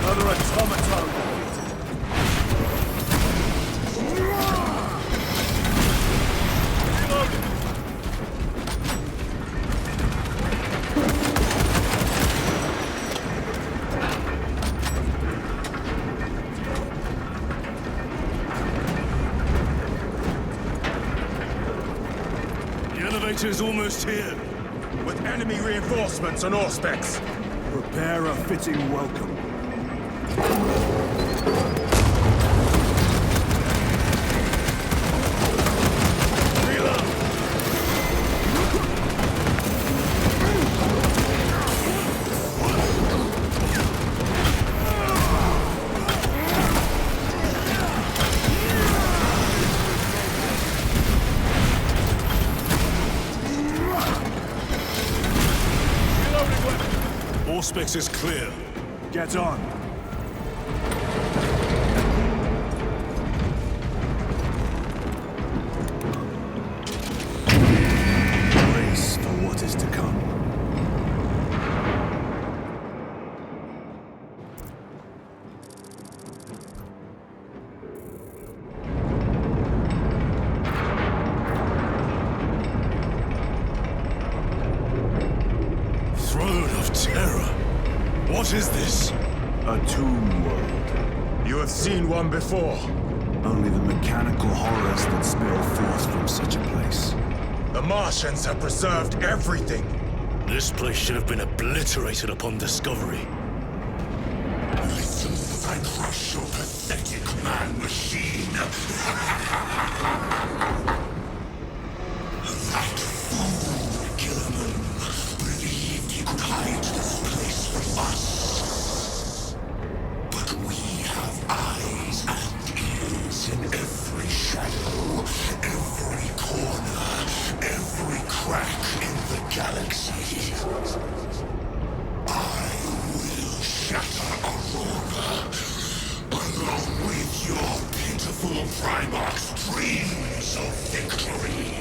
Another automaton defeated. Reloading. Fighters almost here. With enemy reinforcements on all specs. Prepare a fitting welcome. Auspex is clear. Get on. Brace for what is to come. What is this? A tomb world. You have seen one before. Only the mechanical horrors that spill forth from such a place. The Martians have preserved everything. This place should have been obliterated upon discovery. Listen as I crush your pathetic man-machine. That fool, Gilliman, believed he could hide this place from us. But we have eyes and ears in every shadow, every corner, every crack in the galaxy. I will shatter Aurora, along with your pitiful Primarch's dreams of victory.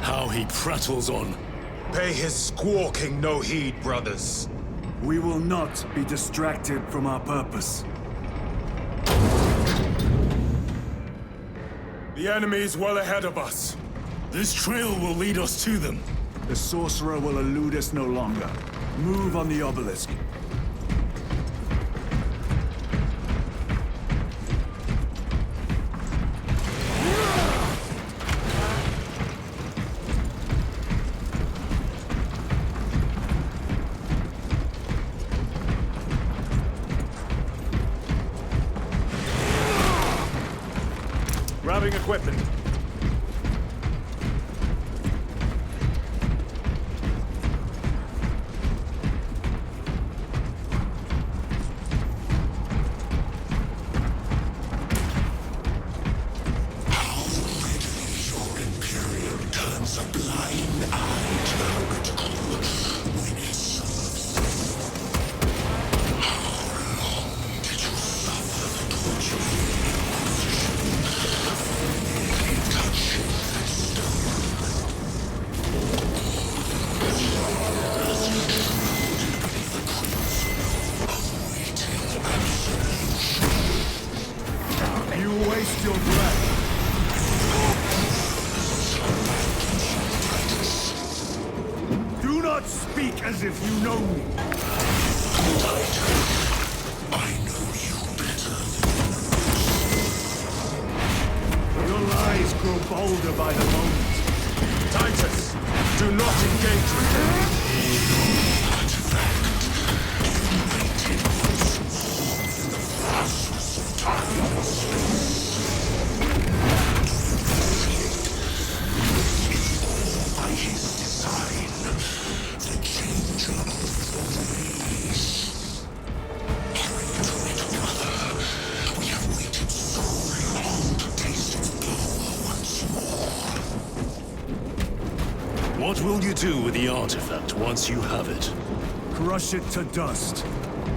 How he prattles on. Pay his squawking no heed, brothers. We will not be distracted from our purpose. The enemy is well ahead of us. This trail will lead us to them. The sorcerer will elude us no longer. Move on the obelisk. Grabbing equipment. As if you know me. I know you better than your lies grow bolder by the moment. Titus, do not engage with them. Artifact ignited once more in the vastness of time and space. All by his design. The changer of the ways. Hurry to it, brother. We have waited so long to taste its power once more. What will you do with the artifact once you have it? Crush it to dust.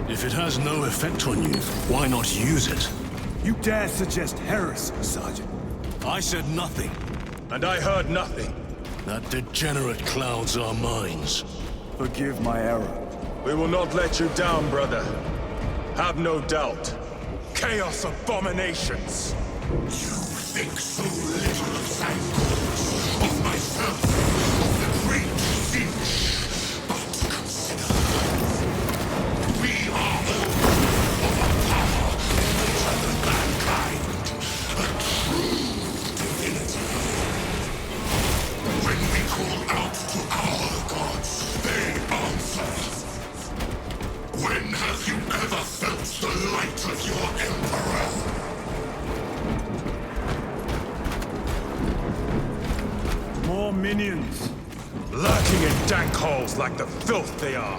If it has no effect on you, why not use it? You dare suggest heresy, Sergeant? I said nothing. And I heard nothing. That degenerate clouds our minds. Forgive my error. We will not let you down, brother. Have no doubt. Chaos abominations. You think so little of Thangols, of myself, of the great Finch. But consider, we are all of a power greater than mankind. A true divinity. lurking in dank holes like the filth they are.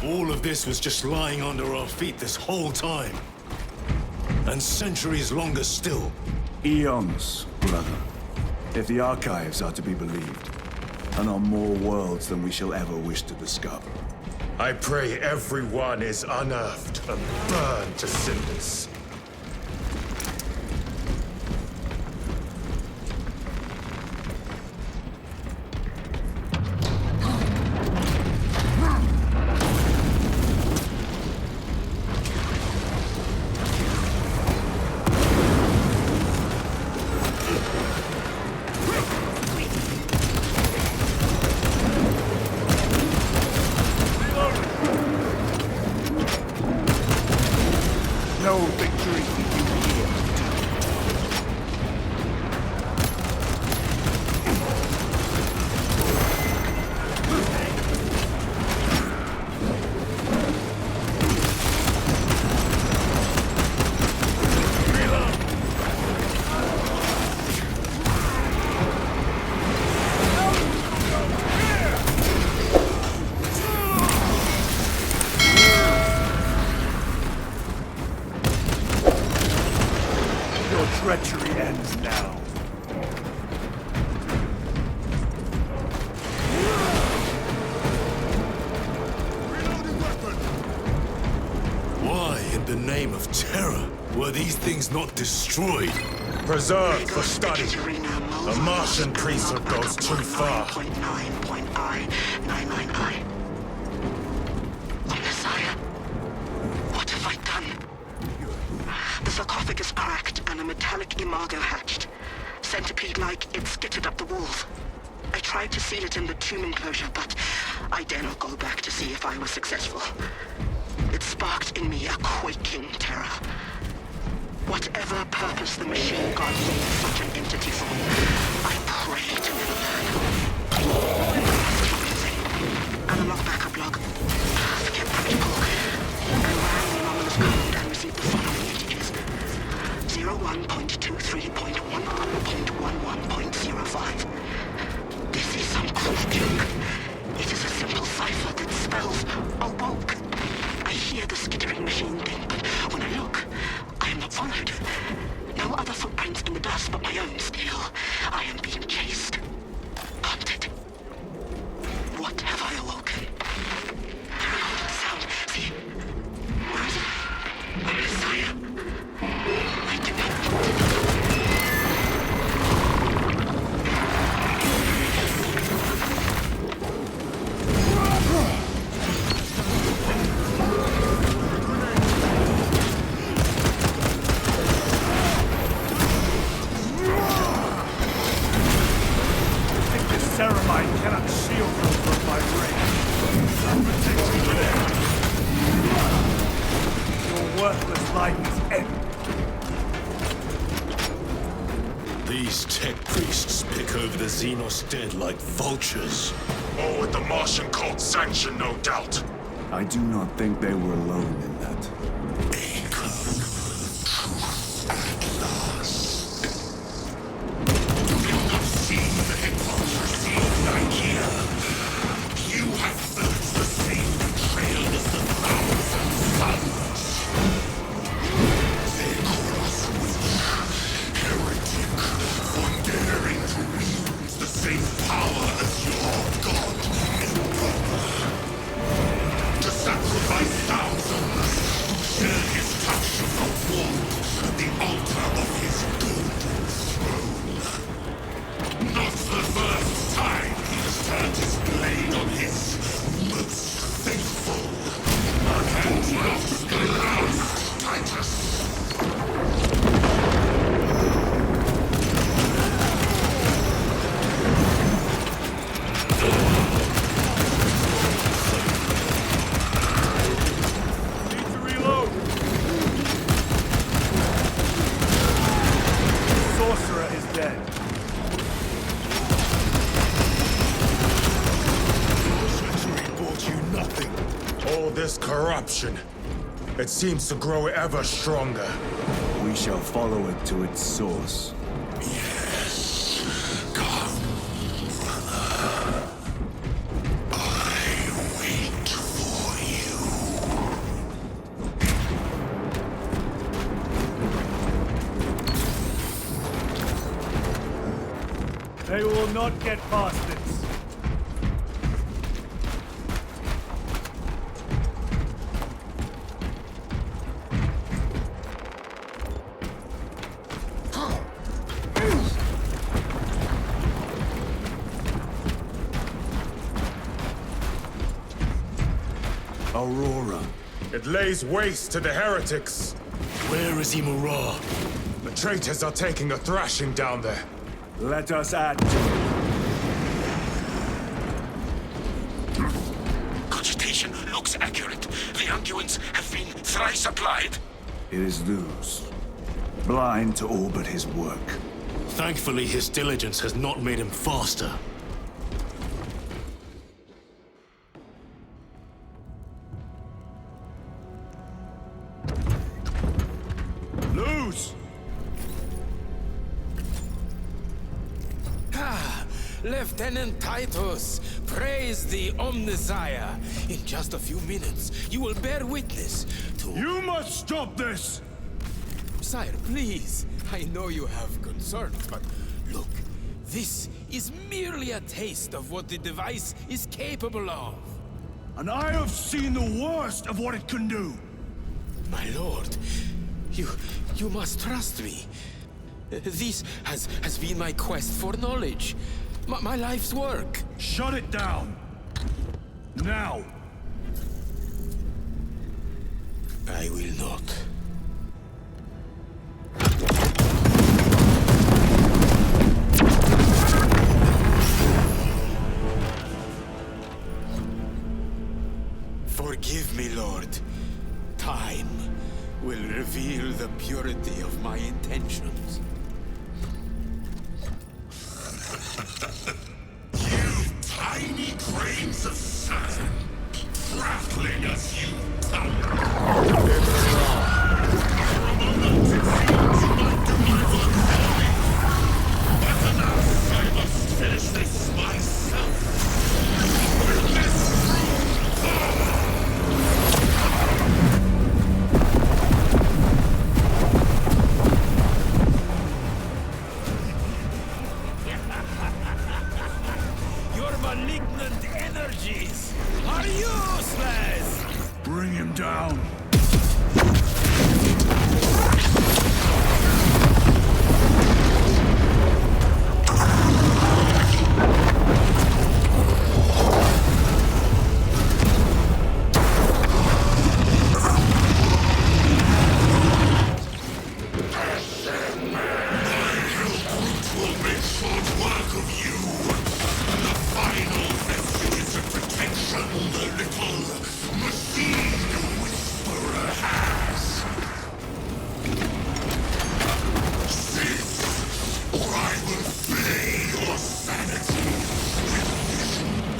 All of this was just lying under our feet this whole time. And centuries longer still. Eons, brother. If the archives are to be believed. And on more worlds than we shall ever wish to discover. I pray everyone is unearthed and burned to cinders. No victory for you here. Treachery ends now. Why, in the name of terror, were these things not destroyed? Preserved for study. The Martian priesthood goes too far. What have I done? The sarcophagus cracked and a metallic imago hatched. Centipede-like, it skittered up the walls. I tried to seal it in the tomb enclosure, but I dare not go back to see if I was successful. It sparked in me a quaking terror. Whatever purpose the machine god made such an entity for, I pray to never learn. Analog backup log. Forget protocol. I ran the anomalous code and received the following integers. 01.23.11.11.05. This is some cruel joke. It is a simple cipher that spells awoke. I hear the skittering machine thing, but when I look, I am not followed. No other footprints in the dust but my own still. I am being chased. Hunted. What have I awoken? I recorded the sound. See? Where is it? Where is Messiah? I do not want to know. Ceramite cannot shield them from my range. I'm protecting them. Your worthless life is ended. These tech priests pick over the Xenos dead like vultures. All with the Martian cult's sanction, no doubt. I do not think they were alone in that. Sacrifice thousands ahead. Treachery brought you nothing. All this corruption. It seems to grow ever stronger. We shall follow it to its source. Yes. Come, brother. I wait for you. They will not get past this. Aurora. It lays waste to the heretics. Where is Imura? The traitors are taking a thrashing down there. Let us add to it. Cogitation looks accurate. The unguents have been thrice applied. It is Luz. Blind to all but his work. Thankfully, his diligence has not made him faster. Luz! Lieutenant Titus, praise the Omnisire. In just a few minutes, you will bear witness to... You must stop this! Sire, please. I know you have concerns, but look, this is merely a taste of what the device is capable of. And I have seen the worst of what it can do. My lord, you must trust me. This has been my quest for knowledge. My life's work. Shut it down. Now. I will not. Forgive me, Lord. Time will reveal the purity of my intentions. You tiny grains of sand, rattling as you I must finish this myself. With this power. Your malignant energies are useless! Bring him down.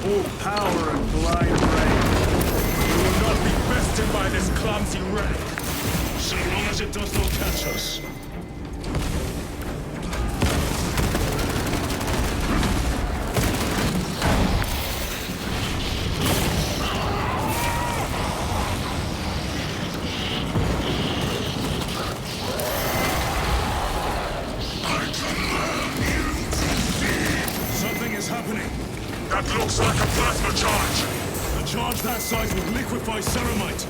Full power and blind rage. We will not be bested by this clumsy wreck. So long as it does not catch us. Something is happening. That looks like a plasma charge. A charge that size would liquefy ceramite.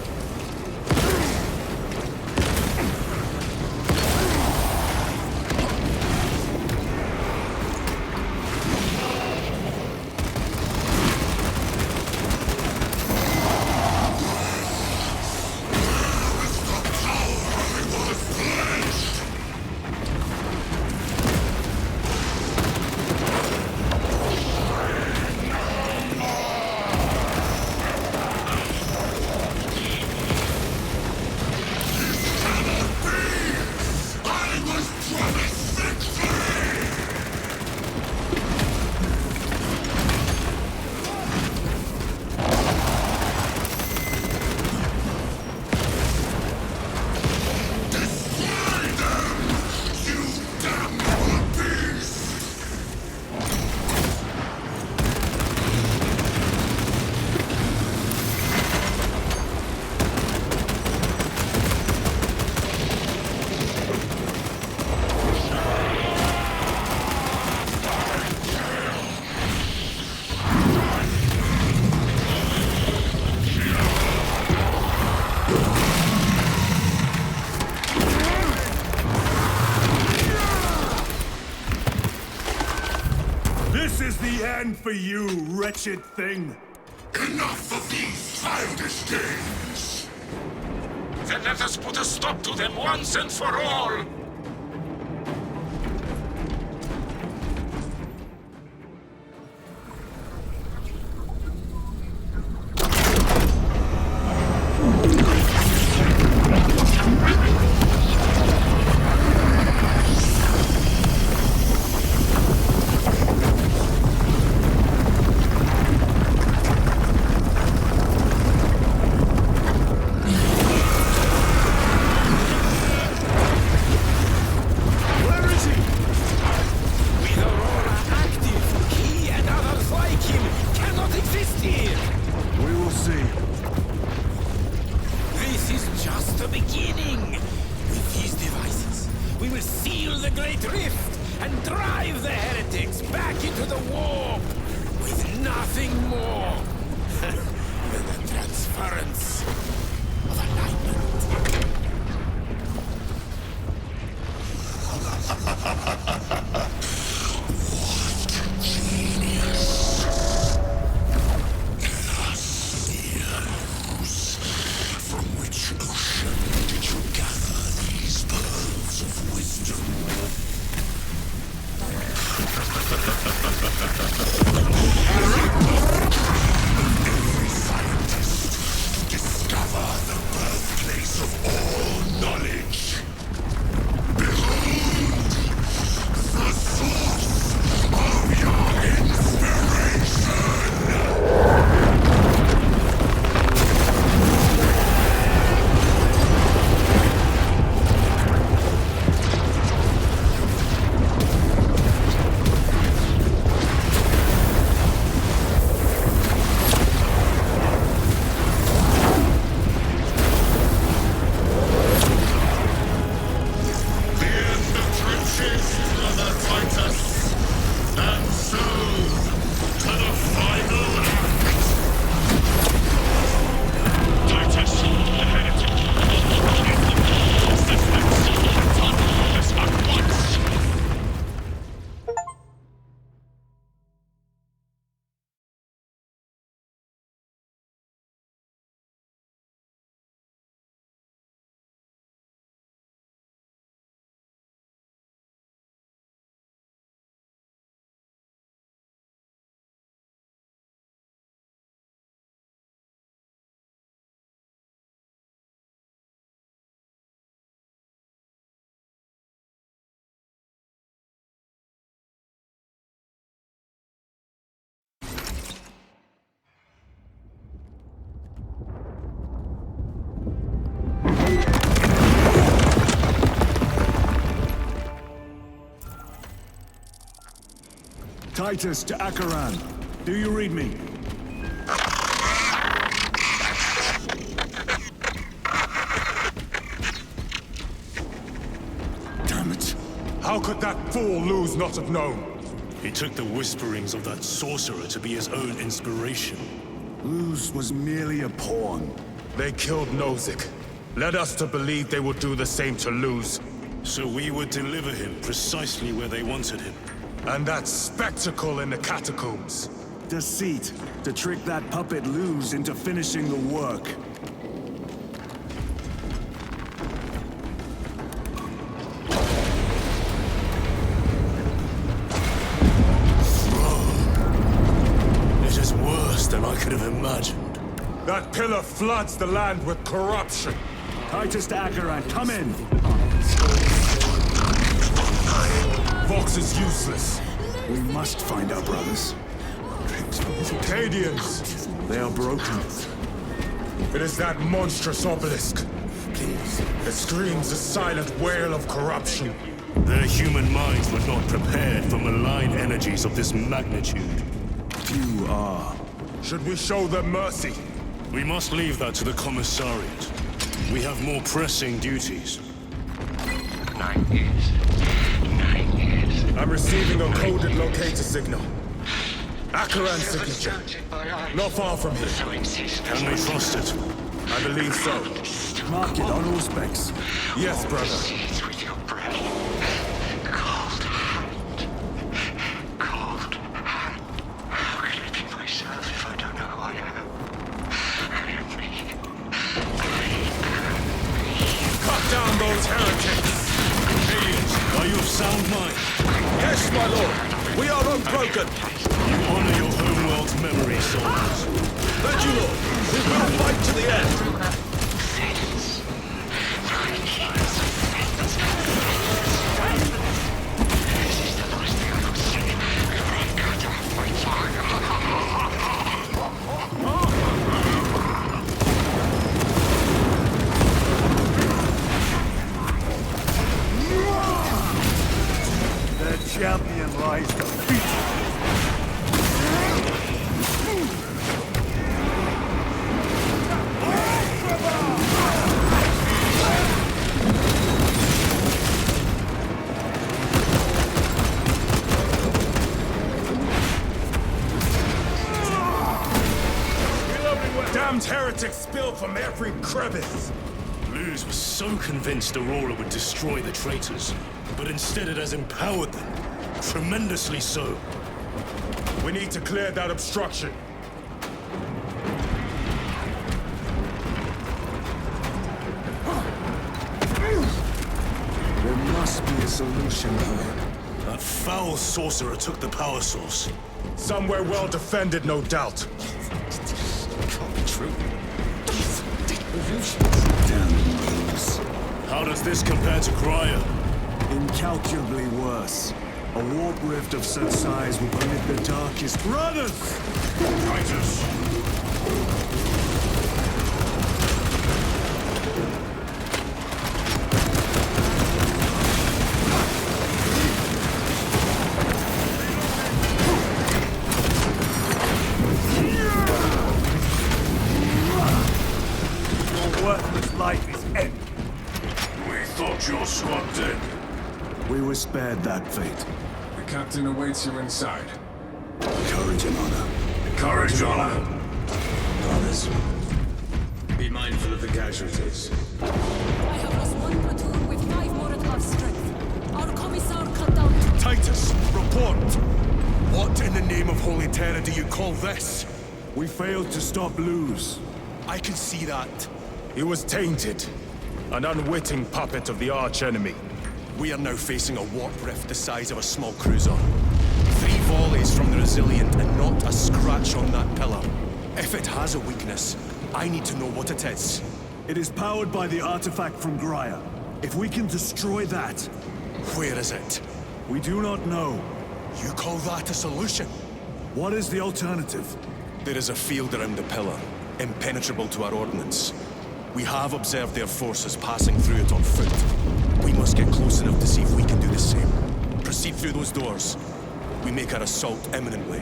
This is the end for you, wretched thing. Enough of these childish games! Then let us put a stop to them once and for all! Titus to Acheran. Do you read me? Damn it. How could that fool Luz not have known? He took the whisperings of that sorcerer to be his own inspiration. Luz was merely a pawn. They killed Nozick. Led us to believe they would do the same to Luz. So we would deliver him precisely where they wanted him. And that spectacle in the catacombs. Deceit, to trick that puppet Luz into finishing the work. It is worse than I could have imagined. That pillar floods the land with corruption. Titus to Acheran, come in! Vox is useless. We must find our brothers. Cadians! They are broken. It is that monstrous obelisk. It screams a silent wail of corruption. Their human minds were not prepared for malign energies of this magnitude. Few are. Should we show them mercy? We must leave that to the Commissariat. We have more pressing duties. 9 years. 9 years. I'm receiving a coded locator signal. Acheran's signature. Not far from here. Can we trust it? I believe so. Mark it on all specs. Yes, brother. With your breath. Cold hand. Cold hand. my lord. We are unbroken. You honor your homeworld's memory, soldiers. Thank you, Lord. We will fight to the end. The champion lies defeated. Damned heretics spill from every crevice. Luz was so convinced Aurora would destroy the traitors, but instead it has empowered them. Tremendously so. We need to clear that obstruction. There must be a solution here. That foul sorcerer took the power source. Somewhere well defended, no doubt. Can't be true. Damn Luz. How does this compare to Cryer? Incalculably worse. A warp rift of such size will permit the darkest brothers! Traitors! Your worthless life is ended. We thought your squad dead. We were spared that fate. The captain awaits you inside. Courage and honor. Courage, honor. Brothers, be mindful of the casualties. I have lost one platoon with 5 more at half strength. Our commissar cut down 2. Titus, report! What in the name of Holy Terror do you call this? We failed to stop Luz. I can see that. He was tainted. An unwitting puppet of the archenemy. We are now facing a warp rift the size of a small cruiser. 3 volleys from the Resilient and not a scratch on that pillar. If it has a weakness, I need to know what it is. It is powered by the artifact from Gaia. If we can destroy that... Where is it? We do not know. You call that a solution? What is the alternative? There is a field around the pillar, impenetrable to our ordnance. We have observed their forces passing through it on foot. We must get close enough to see if we can do the same. Proceed through those doors. We make our assault imminently.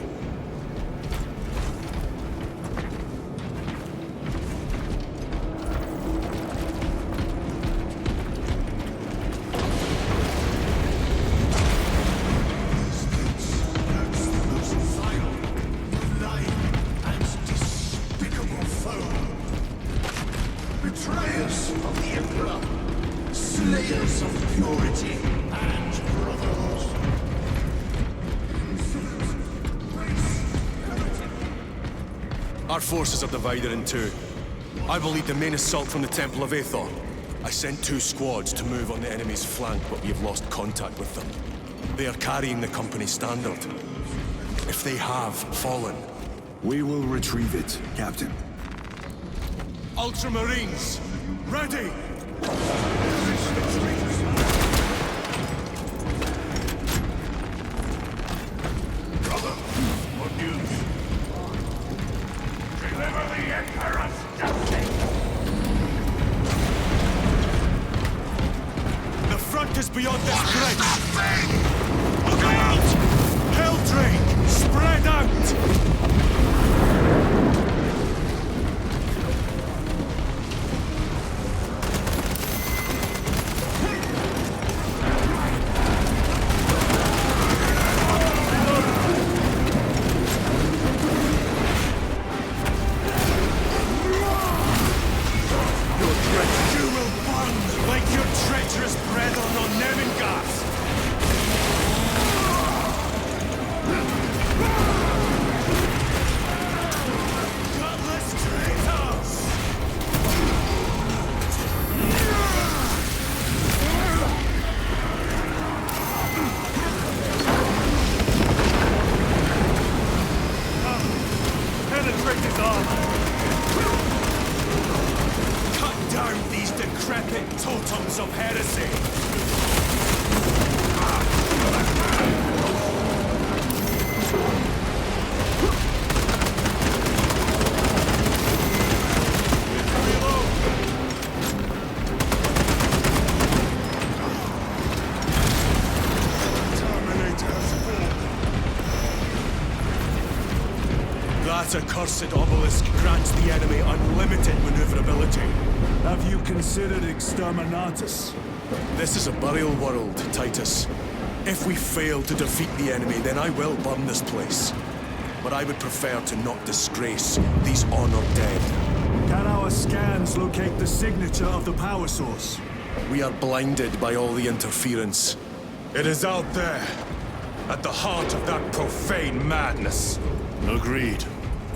Betrayers of the Emperor, slayers of purity and brotherhood. Our forces are divided in 2. I will lead the main assault from the Temple of Aethor. I sent 2 squads to move on the enemy's flank, but we have lost contact with them. They are carrying the company standard. If they have fallen... We will retrieve it, Captain. Ultramarines, ready! Brother, what news? Deliver the Emperor's justice! The front is beyond this bridge! Look out! Helldrake, spread out! That accursed obelisk grants the enemy unlimited maneuverability. Have you considered exterminatus? This is a burial world, Titus. If we fail to defeat the enemy, then I will burn this place. But I would prefer to not disgrace these honored dead. Can our scans locate the signature of the power source? We are blinded by all the interference. It is out there, at the heart of that profane madness. Agreed.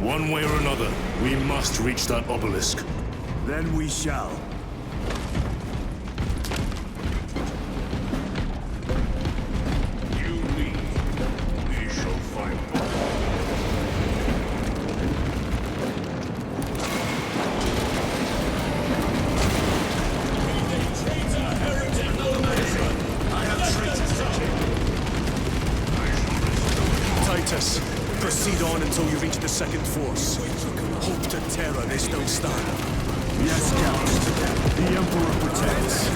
One way or another, we must reach that obelisk. Then we shall. You lead, we shall find. Titus, proceed on until you reach the second force. Hope to terror they still stand. Yes, Count. The Emperor protects.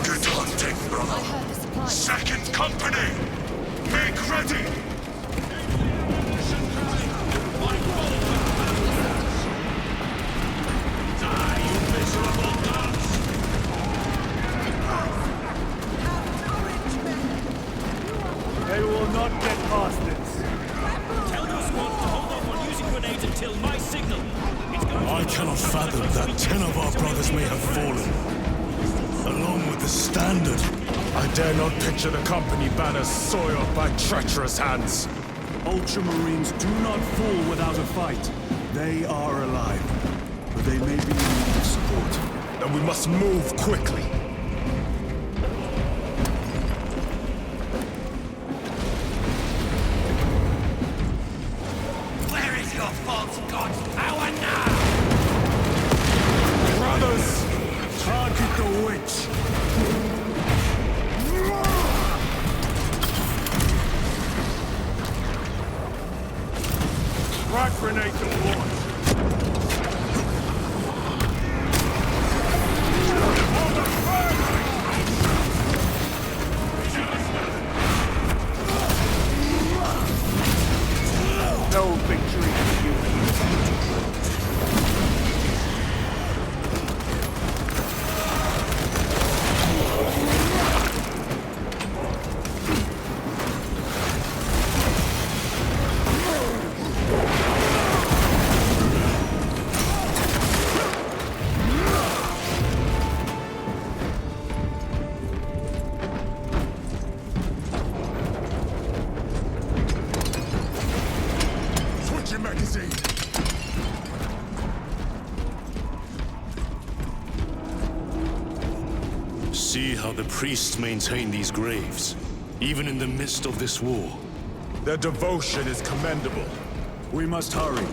Good hunting, brother. Second company! Make ready! Die, you miserable dogs! They will not get past this. Tell your squad to hold off on using grenades until my signal. I cannot fathom that 10 of our brothers may have fallen. Along with the Standard. I dare not picture the company banners soiled by treacherous hands. Ultramarines do not fall without a fight. They are alive, but they may be in need of support. Then we must move quickly. Where is your false god's power now? Brothers, target the witch. Frag grenade to launch. No victory for you. Switch your magazine. See how the priests maintain these graves, even in the midst of this war. Their devotion is commendable. We must hurry.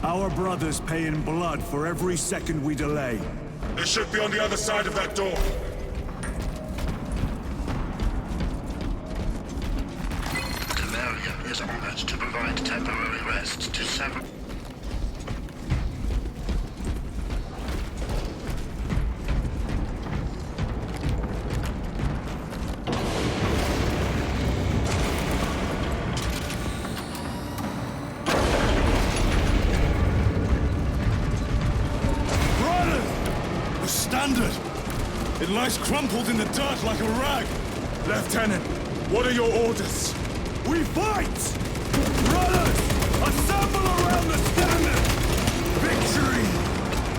Our brothers pay in blood for every second we delay. They should be on the other side of that door. Temerium is honored to provide temporary rest to several... The Standard! It lies crumpled in the dirt like a rag! Lieutenant, what are your orders? We fight! Brothers, assemble around the Standard! Victory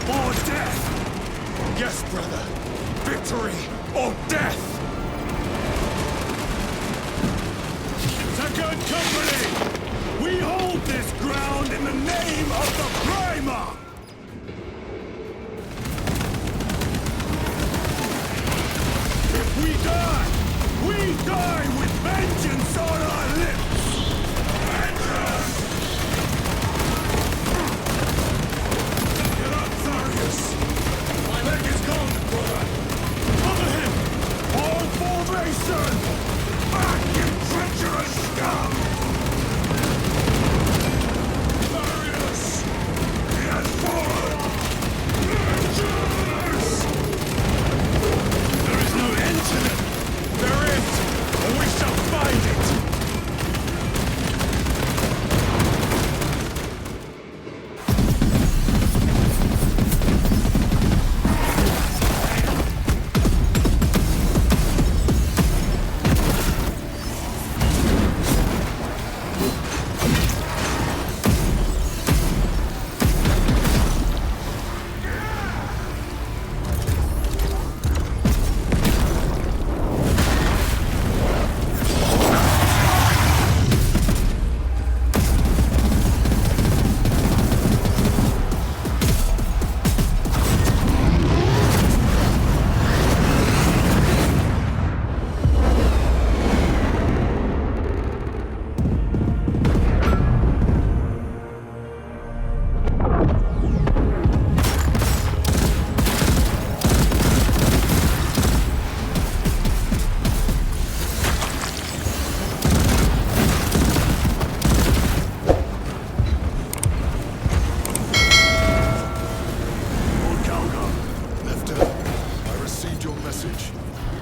or death! Yes, brother. Victory or death! Second Company! We hold this ground in the name of the Primer! If we die with vengeance on our lips! Vengeance! Get up, Tharius! My leg is gone, brother! Cover him! All formation! Back, you treacherous scum! Tharius! He has fallen! Vengeance! There is no end to it! There is, and we shall find it!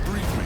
Breathe me.